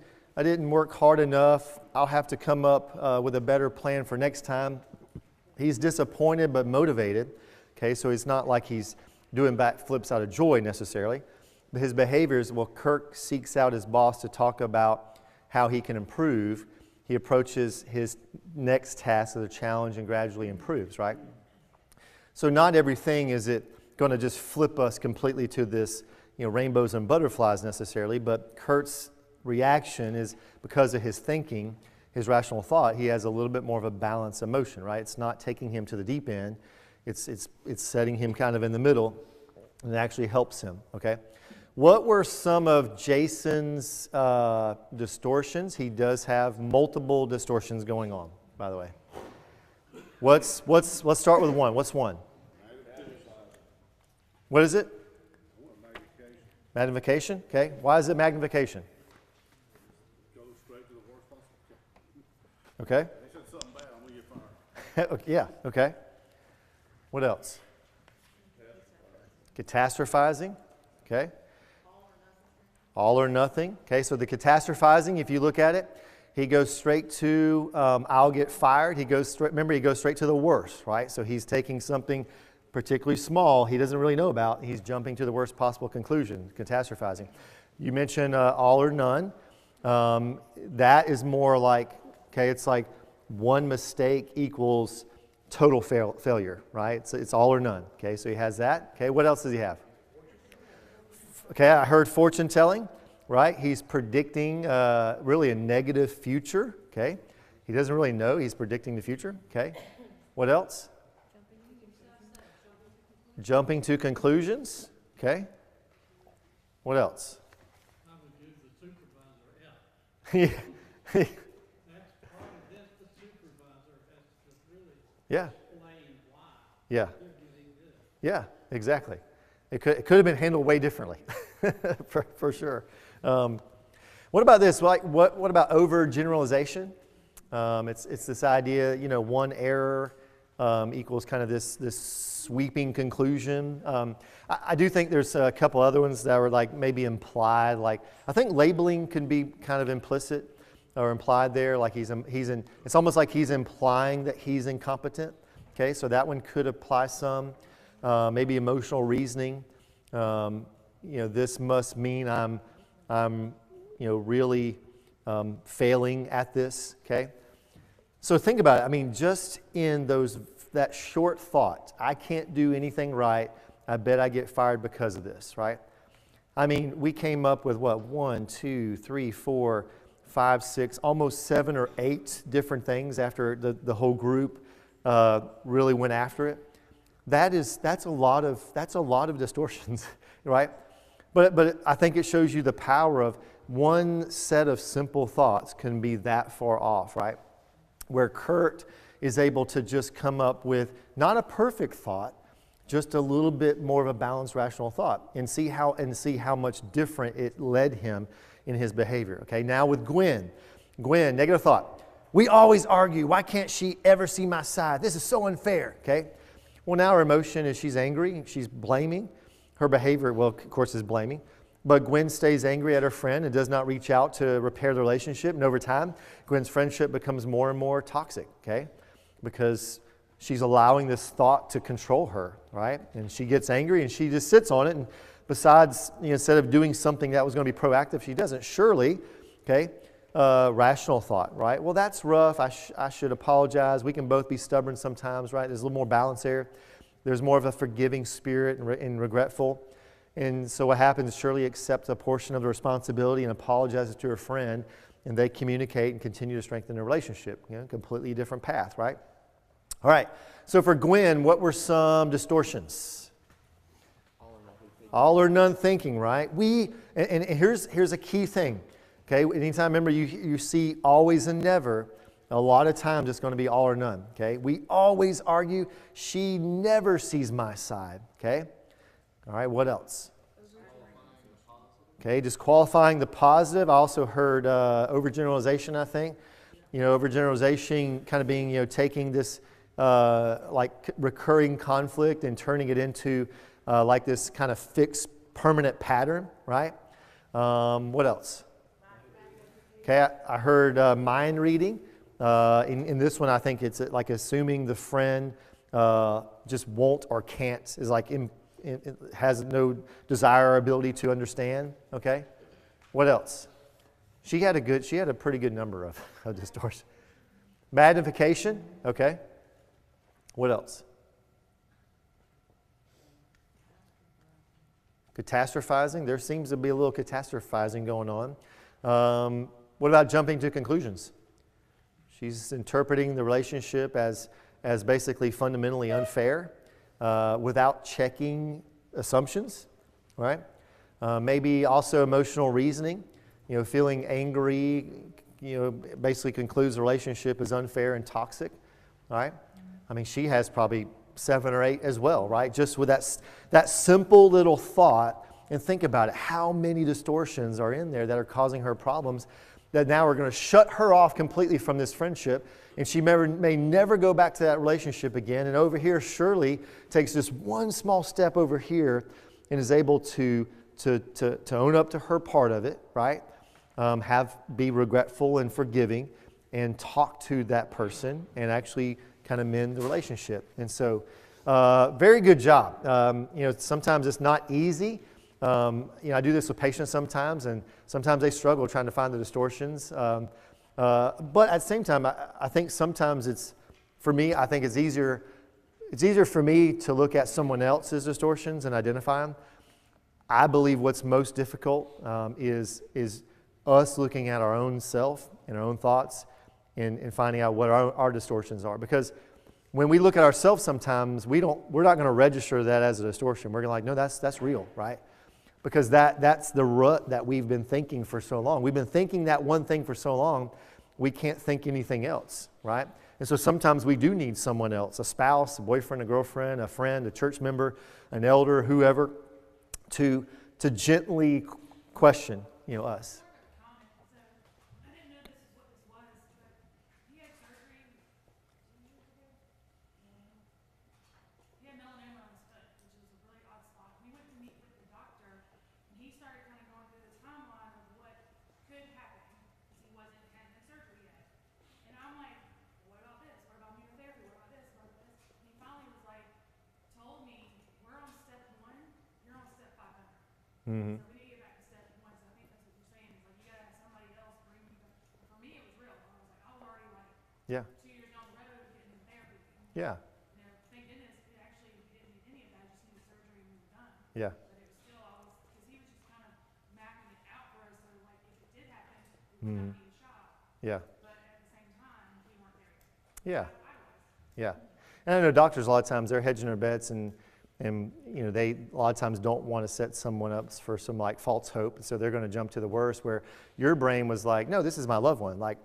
C: work hard enough. I'll have to come up with a better plan for next time. He's disappointed but motivated, okay? So it's not like he's doing backflips out of joy necessarily. But his behaviors, well, Kirk seeks out his boss to talk about how he can improve. He approaches his next task as a challenge and gradually improves, right? So not everything is it going to just flip us completely to this, rainbows and butterflies necessarily, but Kurt's reaction is because of his thinking, his rational thought. He has a little bit more of a balanced emotion, right? It's not taking him to the deep end. It's setting him kind of in the middle, and it actually helps him, okay? What were some of Jason's distortions? He does have multiple distortions going on, by the way. Let's start with one. What's one? What is it? Magnification. Okay. Why is it magnification?
D: Go straight to the worst possible.
C: Okay.
D: They said something bad, I'm going to get fired.
C: Yeah. Okay. What else? Catastrophizing. Okay. All or nothing. Okay. So the catastrophizing, if you look at it, he goes straight to I'll get fired. He goes straight to the worst, right? So he's taking something particularly small he doesn't really know about. He's jumping to the worst possible conclusion, catastrophizing. You mentioned all or none. That is more like, okay, it's like one mistake equals total failure, right? So it's all or none. Okay, so he has that. Okay, what else does he have? Okay, I heard fortune telling, right? He's predicting really a negative future. Okay, he doesn't really know. He's predicting the future. Okay, what else? Jumping to conclusions. Okay, what else?
F: I would give the supervisor F.
C: Yeah.
F: That's part of this, the supervisor has to really
C: Yeah.
F: explain why
C: Yeah.
F: they're getting this.
C: Yeah, exactly. It could have been handled way differently, for sure. What about this? Like, what about overgeneralization? It's this idea, one error equals kind of this sweeping conclusion. I do think there's a couple other ones that were like maybe implied. Like I think labeling can be kind of implicit or implied there. Like it's almost like he's implying that he's incompetent. Okay, so that one could apply some. Maybe emotional reasoning. This must mean I'm really failing at this. Okay, so think about it. I mean, just in that short thought, I can't do anything right. I bet I get fired because of this. Right? I mean, we came up with what 1, 2, 3, 4, 5, 6, almost 7 or 8 different things after the whole group really went after it. That's a lot of distortions, right? But I think it shows you the power of one set of simple thoughts can be that far off, right? Where Kurt is able to just come up with not a perfect thought, just a little bit more of a balanced, rational thought, and see how much different it led him in his behavior. Okay, now with Gwen, negative thought. We always argue. Why can't she ever see my side? This is so unfair. Okay. Well, now her emotion is she's angry, she's blaming. Her behavior, well, of course, is blaming. But Gwen stays angry at her friend and does not reach out to repair the relationship. And over time, Gwen's friendship becomes more and more toxic, okay? Because she's allowing this thought to control her, right? And she gets angry and she just sits on it. And besides, instead of doing something that was going to be proactive, she doesn't. Surely, okay, rational thought, right? Well, that's rough. I should apologize. We can both be stubborn sometimes, right? There's a little more balance there. There's more of a forgiving spirit and regretful. And so what happens, Shirley accepts a portion of the responsibility and apologizes to her friend, and they communicate and continue to strengthen their relationship. Completely different path, right? All right. So for Gwen, what were some distortions? All or none thinking, right? And here's a key thing. Okay, anytime, remember, you see always and never, a lot of times it's going to be all or none. Okay, we always argue. She never sees my side. Okay, all right, what else? Okay, just qualifying the positive. I also heard overgeneralization, I think. Overgeneralization kind of being, taking this like recurring conflict and turning it into like this kind of fixed permanent pattern, right? What else? Okay, I heard mind reading. In this one, I think it's like assuming the friend just won't or can't, is like has no desire or ability to understand. Okay, what else? She had a pretty good number of distortions. Magnification. Okay, what else? Catastrophizing. There seems to be a little catastrophizing going on. What about jumping to conclusions? She's interpreting the relationship as basically fundamentally unfair without checking assumptions, right? Maybe also emotional reasoning, feeling angry, basically concludes the relationship is unfair and toxic, right? I mean, she has probably 7 or 8 as well, right? Just with that simple little thought, and think about it, how many distortions are in there that are causing her problems that now are going to shut her off completely from this friendship, and she may never go back to that relationship again. And over here, Shirley takes just one small step over here and is able to own up to her part of it, right? Be regretful and forgiving, and talk to that person and actually kind of mend the relationship. And so, very good job. Sometimes it's not easy. I do this with patients sometimes, and sometimes they struggle trying to find the distortions. But at the same time, I think sometimes I think it's easier for me to look at someone else's distortions and identify them. I believe what's most difficult is us looking at our own self and our own thoughts and finding out what our distortions are. Because when we look at ourselves sometimes, we're not going to register that as a distortion. We're going to no, that's real, right? Because that's the rut that we've been thinking for so long. We've been thinking that one thing for so long, we can't think anything else, right? And so sometimes we do need someone else, a spouse, a boyfriend, a girlfriend, a friend, a church member, an elder, whoever, to gently question, us. Mm-hmm.
G: So we need to get back to step 1. So I think that's what you're saying. Is like you gotta have somebody else bring you. For me, it was real. I was already like
C: Yeah.
G: 2 years down the road getting therapy.
C: Yeah.
G: Thank goodness we didn't need any of that. I just needed surgery and we were done.
C: Yeah.
G: But it was still because he was just kind of mapping it out for us. So like if it did happen, we would not need a shot.
C: Yeah.
G: But at the same time, we weren't there yet.
C: Yeah.
G: I was.
C: Yeah. And I know doctors a lot of times they're hedging their bets and they a lot of times don't want to set someone up for some like false hope, and so they're going to jump to the worst. Where your brain was like, no, this is my loved one. Like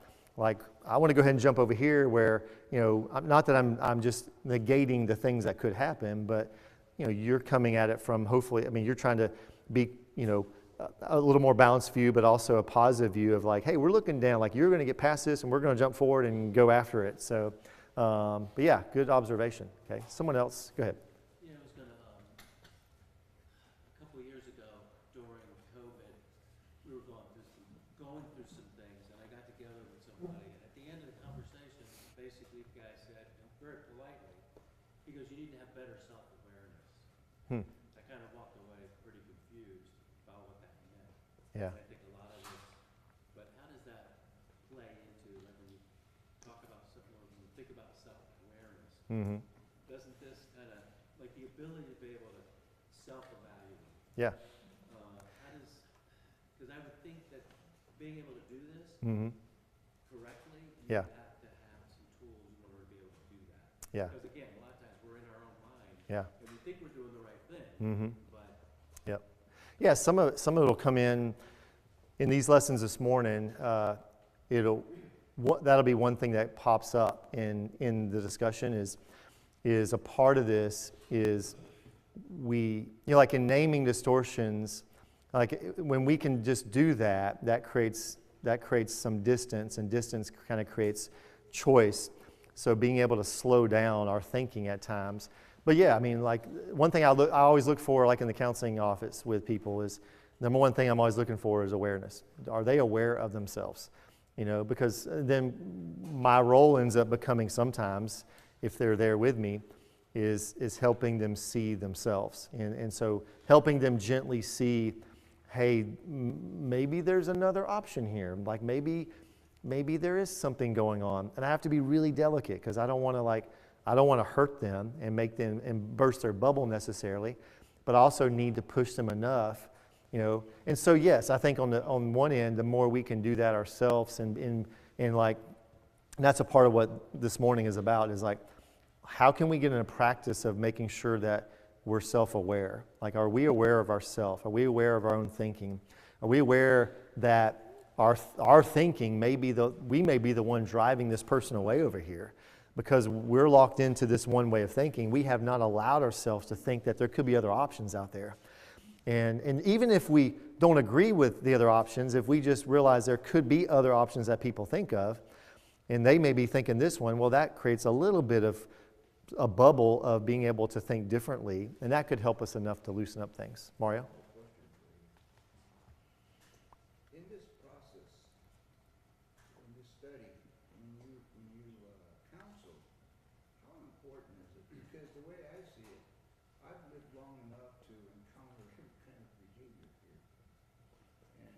C: I want to go ahead and jump over here. Where not that I'm just negating the things that could happen, but you're coming at it from hopefully. I mean, you're trying to be a little more balanced view, but also a positive view of like, hey, we're looking down. Like you're going to get past this, and we're going to jump forward and go after it. So, but yeah, good observation. Okay, someone else, go ahead.
H: A couple of years ago during COVID, we were going through some things, and I got together with somebody, and at the end of the conversation, basically the guy said, very politely, he goes, you need to have better self-awareness. I kind of walked away pretty confused about what that meant.
C: Yeah.
H: I think a lot of this, but how does that play into, like when you talk about when you think about self-awareness,
C: Mm-hmm.
H: doesn't this kind of, like the ability to be able to self-evaluate,
C: Yeah.
H: because I would think that being able to do this
C: Mm-hmm.
H: correctly, you
C: Yeah.
H: have to have some tools in order to be able to do that.
C: Yeah.
H: Because again, a lot of times we're in our own mind.
C: Yeah.
H: And we think we're doing the right thing.
C: Mm-hmm.
H: But
C: Yep. Yeah, some of it will come in these lessons this morning. That'll be one thing that pops up in the discussion is a part of this is like in naming distortions, like when we can just do that creates some distance, and distance kind of creates choice. So being able to slow down our thinking at times. But yeah, I mean, like one thing I always look for, like in the counseling office with people, is number one thing I'm always looking for is awareness. Are they aware of themselves? Because then my role ends up becoming sometimes, if they're there with me, is helping them see themselves. And so helping them gently see, hey, maybe there's another option here. Like maybe there is something going on. And I have to be really delicate because I don't want to hurt them and make them and burst their bubble necessarily, but I also need to push them enough, And so yes, I think on one end, the more we can do that ourselves, and that's a part of what this morning is about, is like, how can we get in a practice of making sure that we're self-aware? Like, are we aware of ourselves? Are we aware of our own thinking? Are we aware that our thinking we may be the one driving this person away over here? Because we're locked into this one way of thinking. We have not allowed ourselves to think that there could be other options out there. And even if we don't agree with the other options, if we just realize there could be other options that people think of, and they may be thinking this one, well, that creates a little bit of a bubble of being able to think differently, and that could help us enough to loosen up things. Mario?
I: In this process, in this study, when you counsel, how important is it? Because the way I see it, I've lived long enough to encounter some kind of behavior here. And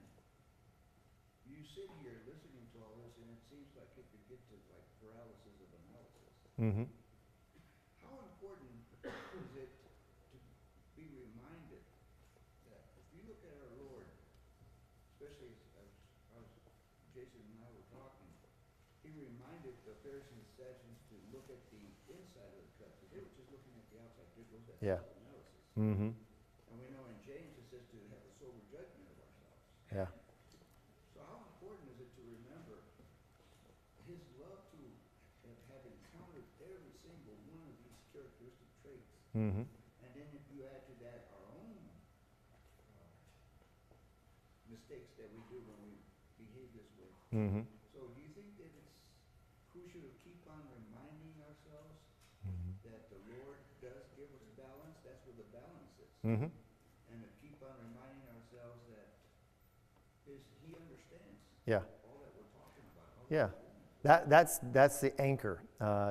I: you sit here listening to all this, and it seems like it could get to like paralysis of analysis.
C: Mm-hmm.
I: How important is it to be reminded that if you look at our Lord, especially as Jason and I were talking, he reminded the Pharisees and Sadducees to look at the inside of the cup, because they were just looking at the outside. There goes that
C: Yeah.
I: self-analysis.
C: Mm-hmm.
I: And we know in James it says to have a sober judgment of ourselves.
C: Yeah.
I: So how important is it to remember his love to have encountered every single one of these characteristic traits?
C: Mm-hmm.
I: And then if you add to that our own mistakes that we do when we behave this way.
C: Mm-hmm.
I: So do you think that it's crucial to keep on reminding ourselves that the Lord does give us balance? That's where the balance is.
C: Mm-hmm.
I: And to keep on reminding ourselves that he understands
C: Yeah.
I: all that we're talking about.
C: Yeah. That's the anchor.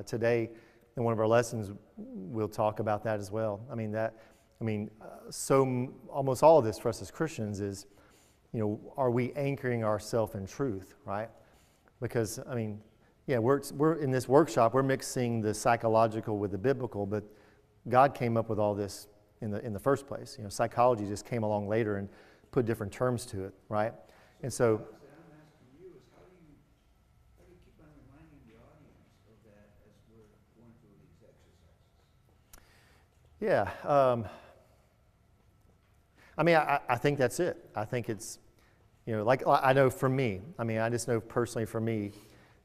C: Today, in one of our lessons, we'll talk about that as well. Almost all of this for us as Christians is, are we anchoring ourselves in truth, right? Because, we're in this workshop, we're mixing the psychological with the biblical, but God came up with all this in the first place. Psychology just came along later and put different terms to it, right? And so,
I: What I'm asking you is how do you keep on reminding the audience of that as we're going through these exercises?
C: I think that's it. I think it's, I know for me, I just know personally for me,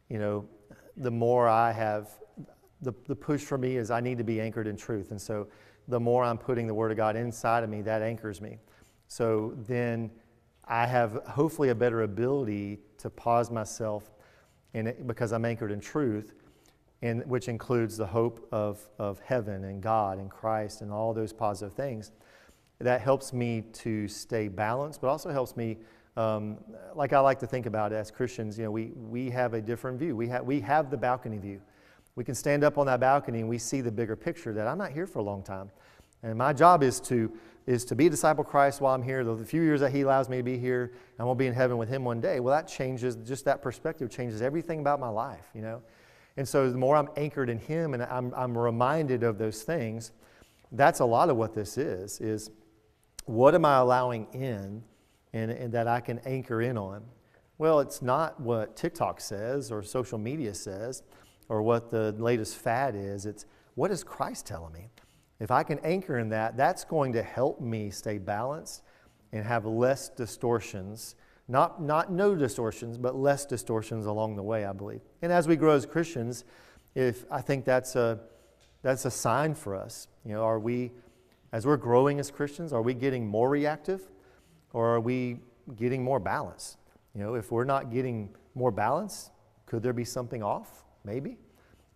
C: the more I have, the push for me is I need to be anchored in truth. And so the more I'm putting the Word of God inside of me, that anchors me. So then I have hopefully a better ability to pause myself because I'm anchored in truth, and which includes the hope of heaven and God and Christ and all those positive things. That helps me to stay balanced, but also helps me, like I like to think about it as Christians, we have a different view. We have the balcony view. We can stand up on that balcony and we see the bigger picture that I'm not here for a long time. And my job is to be a disciple of Christ while I'm here. The few years that He allows me to be here, and we'll be in heaven with Him one day. Well, that changes, just that perspective changes everything about my life, And so the more I'm anchored in Him and I'm reminded of those things, that's a lot of what this is what am I allowing in and that I can anchor in on? Well, it's not what TikTok says or social media says. or what the latest fad is. It's what is Christ telling me? If I can anchor in that, that's going to help me stay balanced and have less distortions. Not no distortions, but less distortions along the way, I believe. And as we grow as Christians, I think that's a sign for us. Are we, as we're growing as Christians, are we getting more reactive, or are we getting more balanced? If we're not getting more balance, could there be something off? Maybe.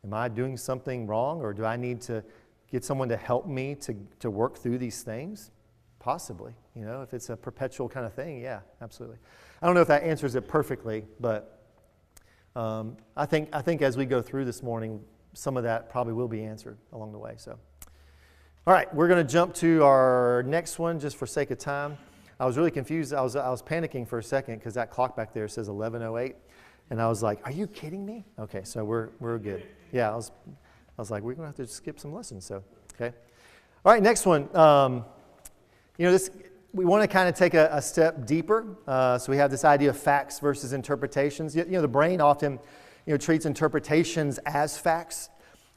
C: Am I doing something wrong, or do I need to get someone to help me to work through these things? Possibly. If it's a perpetual kind of thing, yeah, absolutely. I don't know if that answers it perfectly, but I think as we go through this morning, some of that probably will be answered along the way. So, all right, we're going to jump to our next one just for sake of time. I was really confused. I was panicking for a second because that clock back there says 11:08, and I was like, "Are you kidding me?" Okay, so we're good. Yeah, I was like, "We're going to have to skip some lessons." So, okay. All right, next one. This we want to kind of take a step deeper. So we have this idea of facts versus interpretations. The brain often, treats interpretations as facts.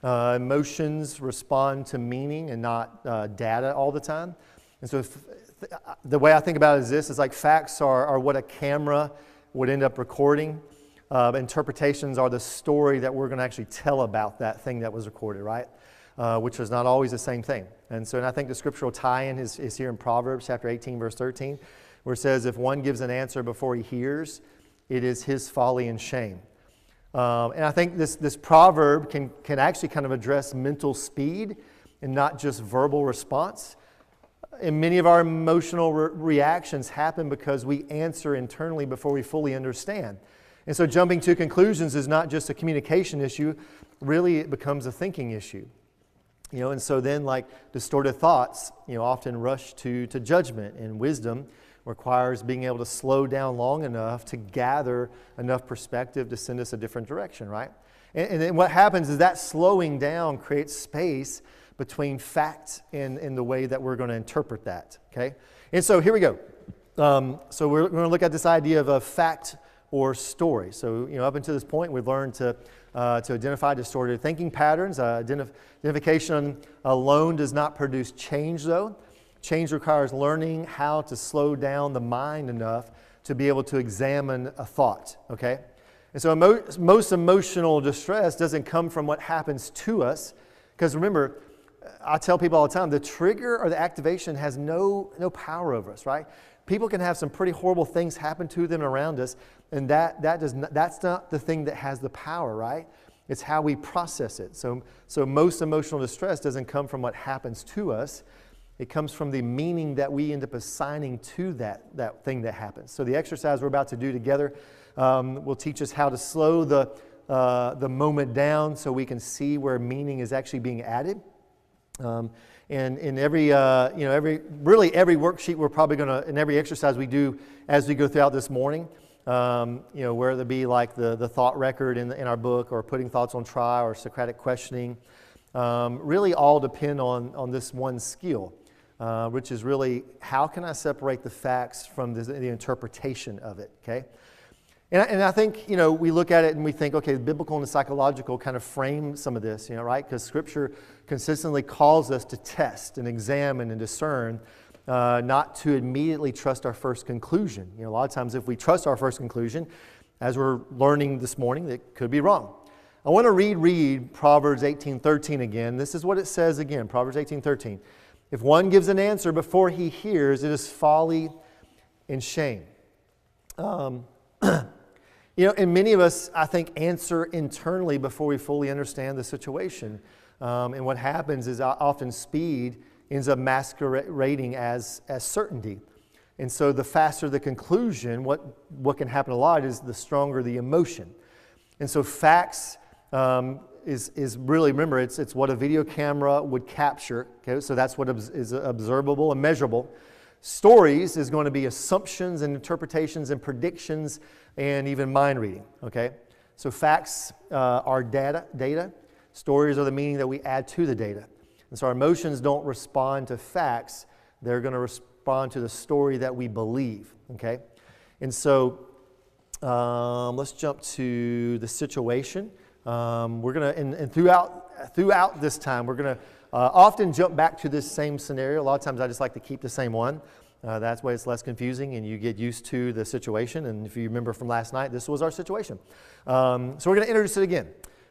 C: Emotions respond to meaning and not data all the time. And so the way I think about it is this: is like facts are what a camera would end up recording. Interpretations are the story that we're going to actually tell about that thing that was recorded, right? Which is not always the same thing. And I think the scriptural tie-in is here in Proverbs chapter 18, verse 13, where it says, if one gives an answer before he hears, it is his folly and shame. And I think this proverb can actually kind of address mental speed and not just verbal response. And many of our emotional reactions happen because we answer internally before we fully understand. And so jumping to conclusions is not just a communication issue, really it becomes a thinking issue. And so then like distorted thoughts, often rush to judgment, and wisdom requires being able to slow down long enough to gather enough perspective to send us a different direction, right? And then what happens is that slowing down creates space between fact and the way that we're going to interpret that, okay? And so here we go. So we're going to look at this idea of a fact or story. So, up until this point, we've learned to identify distorted thinking patterns. Identification alone does not produce change, though. Change requires learning how to slow down the mind enough to be able to examine a thought, okay? And so most emotional distress doesn't come from what happens to us, because remember, I tell people all the time, the trigger or the activation has no power over us, right? People can have some pretty horrible things happen to them around us, and that's not the thing that has the power, right? It's how we process it. So most emotional distress doesn't come from what happens to us. It comes from the meaning that we end up assigning to that thing that happens. So the exercise we're about to do together will teach us how to slow the moment down so we can see where meaning is actually being added. And in every worksheet we're probably going to, in every exercise we do as we go throughout this morning, whether it be like the thought record in our book, or putting thoughts on trial, or Socratic questioning, really all depend on this one skill, which is really how can I separate the facts from the interpretation of it, okay? And I think, we look at it and we think, okay, the biblical and the psychological kind of frame some of this, right? Because Scripture consistently calls us to test and examine and discern, not to immediately trust our first conclusion. A lot of times if we trust our first conclusion, as we're learning this morning, it could be wrong. I want to read Proverbs 18:13 again. This is what it says again, Proverbs 18:13. If one gives an answer before he hears, it is folly and shame. And many of us, I think, answer internally before we fully understand the situation. And what happens is often speed ends up masquerading as certainty. And so the faster the conclusion, what can happen a lot is the stronger the emotion. And so facts is really, remember, it's what a video camera would capture. Okay? So that's what is observable and measurable. Stories is going to be assumptions and interpretations and predictions and even mind reading, okay? So facts are data. Stories are the meaning that we add to the data. And so our emotions don't respond to facts. They're going to respond to the story that we believe, okay? And so let's jump to the situation. We're going to, and throughout this time, we're going to often jump back to this same scenario. A lot of times I just like to keep the same one. That way it's less confusing and you get used to the situation. And if you remember from last night, this was our situation. So we're going to introduce it again.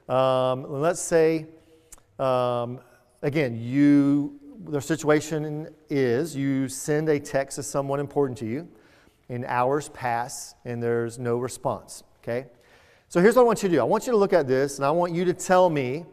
C: Let's say, again, the situation is you send a text to someone important to you, and hours pass and there's no response, okay? So here's what I want you to do. I want you to look at this and I want you to tell me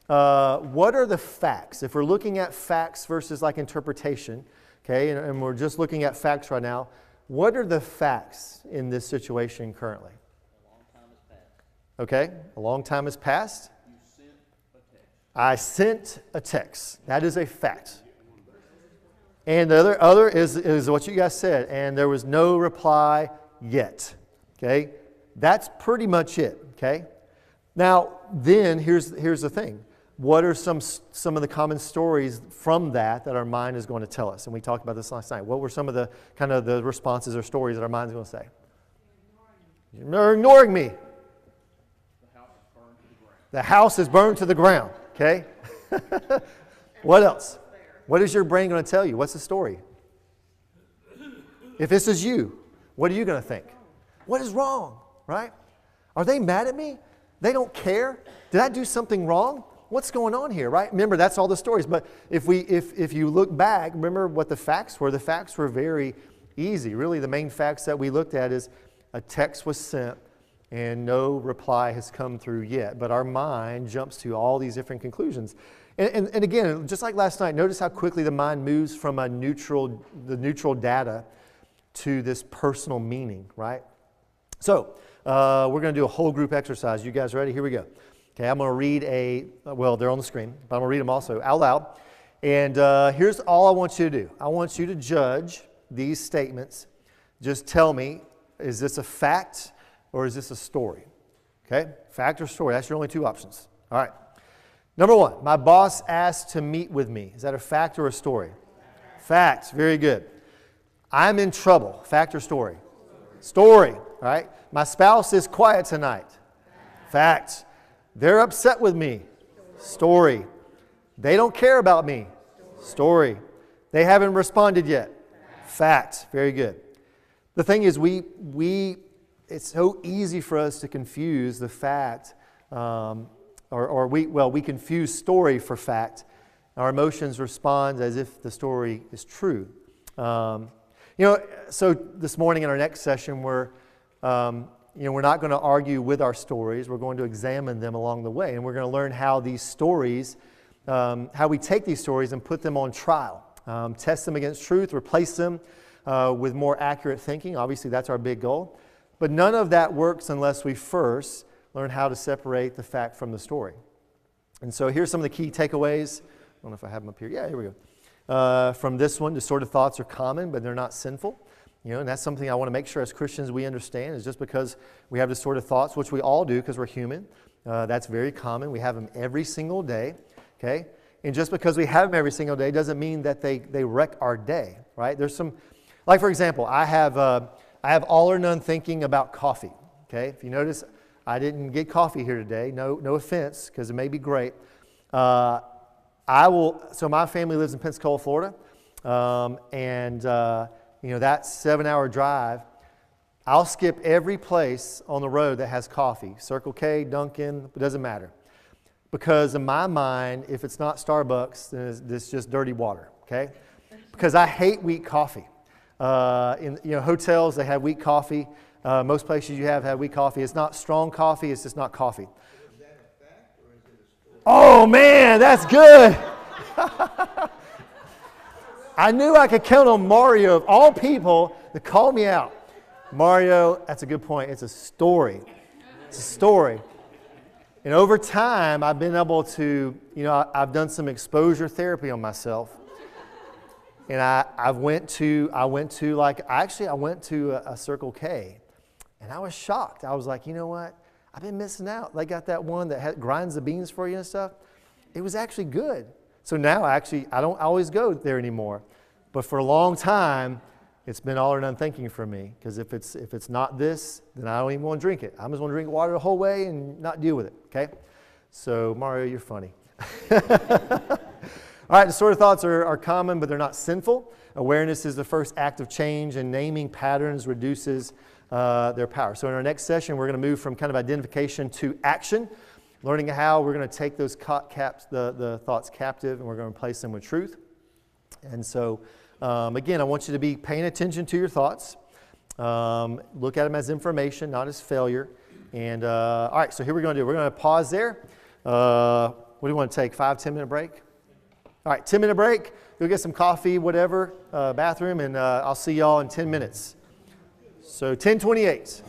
C: what are the facts. If we're looking at facts versus like interpretation, okay, and we're just looking at facts right now, what are the facts in this situation currently?
H: A long time has passed.
C: Okay, a long time has passed.
H: You sent a text.
C: I sent a text. That is a fact. And the other is what you guys said, and there was no reply yet. Okay? That's pretty much it. Okay? Now, then here's the thing. What are some of the common stories from that our mind is going to tell us? And we talked about this last night. What were some of the kind of the responses or stories that our mind is going to say? You're ignoring me. The house is burned to the ground. Okay? What else? What is your brain going to tell you? What's the story? If this is you, what are you going to think? What is wrong, right? Are they mad at me? They don't care? Did I do something wrong? What's going on here, right? Remember, that's all the stories. But if you look back, remember what the facts were. The facts were very easy. Really, the main facts that we looked at is a text was sent and no reply has come through yet. But our mind jumps to all these different conclusions. And again, just like last night, notice how quickly the mind moves from the neutral data to this personal meaning, right? So we're going to do a whole group exercise. You guys ready? Here we go. Okay, I'm going to read they're on the screen, but I'm going to read them also out loud. And here's all I want you to do. I want you to judge these statements. Just tell me, is this a fact or is this a story? Okay, fact or story. That's your only two options. All right. Number one, my boss asked to meet with me. Is that a fact or a story? Fact. Very good. I'm in trouble. Fact or story? Story. All right. My spouse is quiet tonight. Fact. They're upset with me. Story. They don't care about me. Story. They haven't responded yet. Fact. Very good. The thing is, it's so easy for us to confuse the fact we confuse story for fact. Our emotions respond as if the story is true. So this morning in our next session, we're not going to argue with our stories. We're going to examine them along the way, and we're going to learn how these stories, how we take these stories and put them on trial, test them against truth, replace them with more accurate thinking. Obviously, that's our big goal. But none of that works unless we first learn how to separate the fact from the story. And so here's some of the key takeaways. I don't know if I have them up here. Yeah, here we go. From this one, distorted thoughts are common, but they're not sinful. And that's something I want to make sure as Christians we understand, is just because we have distorted thoughts, which we all do because we're human, that's very common. We have them every single day, okay? And just because we have them every single day doesn't mean that they wreck our day, right? There's some, like for example, I have all or none thinking about coffee, okay? If you notice, I didn't get coffee here today. No offense, because it may be great. So my family lives in Pensacola, Florida, and that 7-hour drive, I'll skip every place on the road that has coffee. Circle K, Dunkin', it doesn't matter. Because in my mind, if it's not Starbucks, then it's just dirty water, okay? Because I hate weak coffee. In hotels, they have weak coffee. Most places you have weak coffee. It's not strong coffee. It's just not coffee.
I: Is that a fact or is it a story?
C: Oh, man, that's good. I knew I could count on Mario, of all people, to call me out. Mario, that's a good point. It's a story. It's a story. And over time, I've been able to, I've done some exposure therapy on myself. And I went to a Circle K, and I was shocked. I was like, you know what? I've been missing out. They got that one that grinds the beans for you and stuff. It was actually good. So now I don't always go there anymore. But for a long time, It's been all or none thinking for me, because if it's not this, then I don't even want to drink it. I just want to drink water the whole way and not deal with it, okay? So, Mario, you're funny. All right, distorted thoughts are common, but they're not sinful. Awareness is the first act of change, and naming patterns reduces their power. So in our next session, we're going to move from kind of identification to action, learning how we're going to take those the thoughts captive, and we're going to replace them with truth. And so, again, I want you to be paying attention to your thoughts. Look at them as information, not as failure. And all right, so here we're going to do. We're going to pause there. What do you want to take? 5-10 minute break? All right, 10-minute break. Go get some coffee, whatever, bathroom, and I'll see y'all in 10 minutes. So 10:28.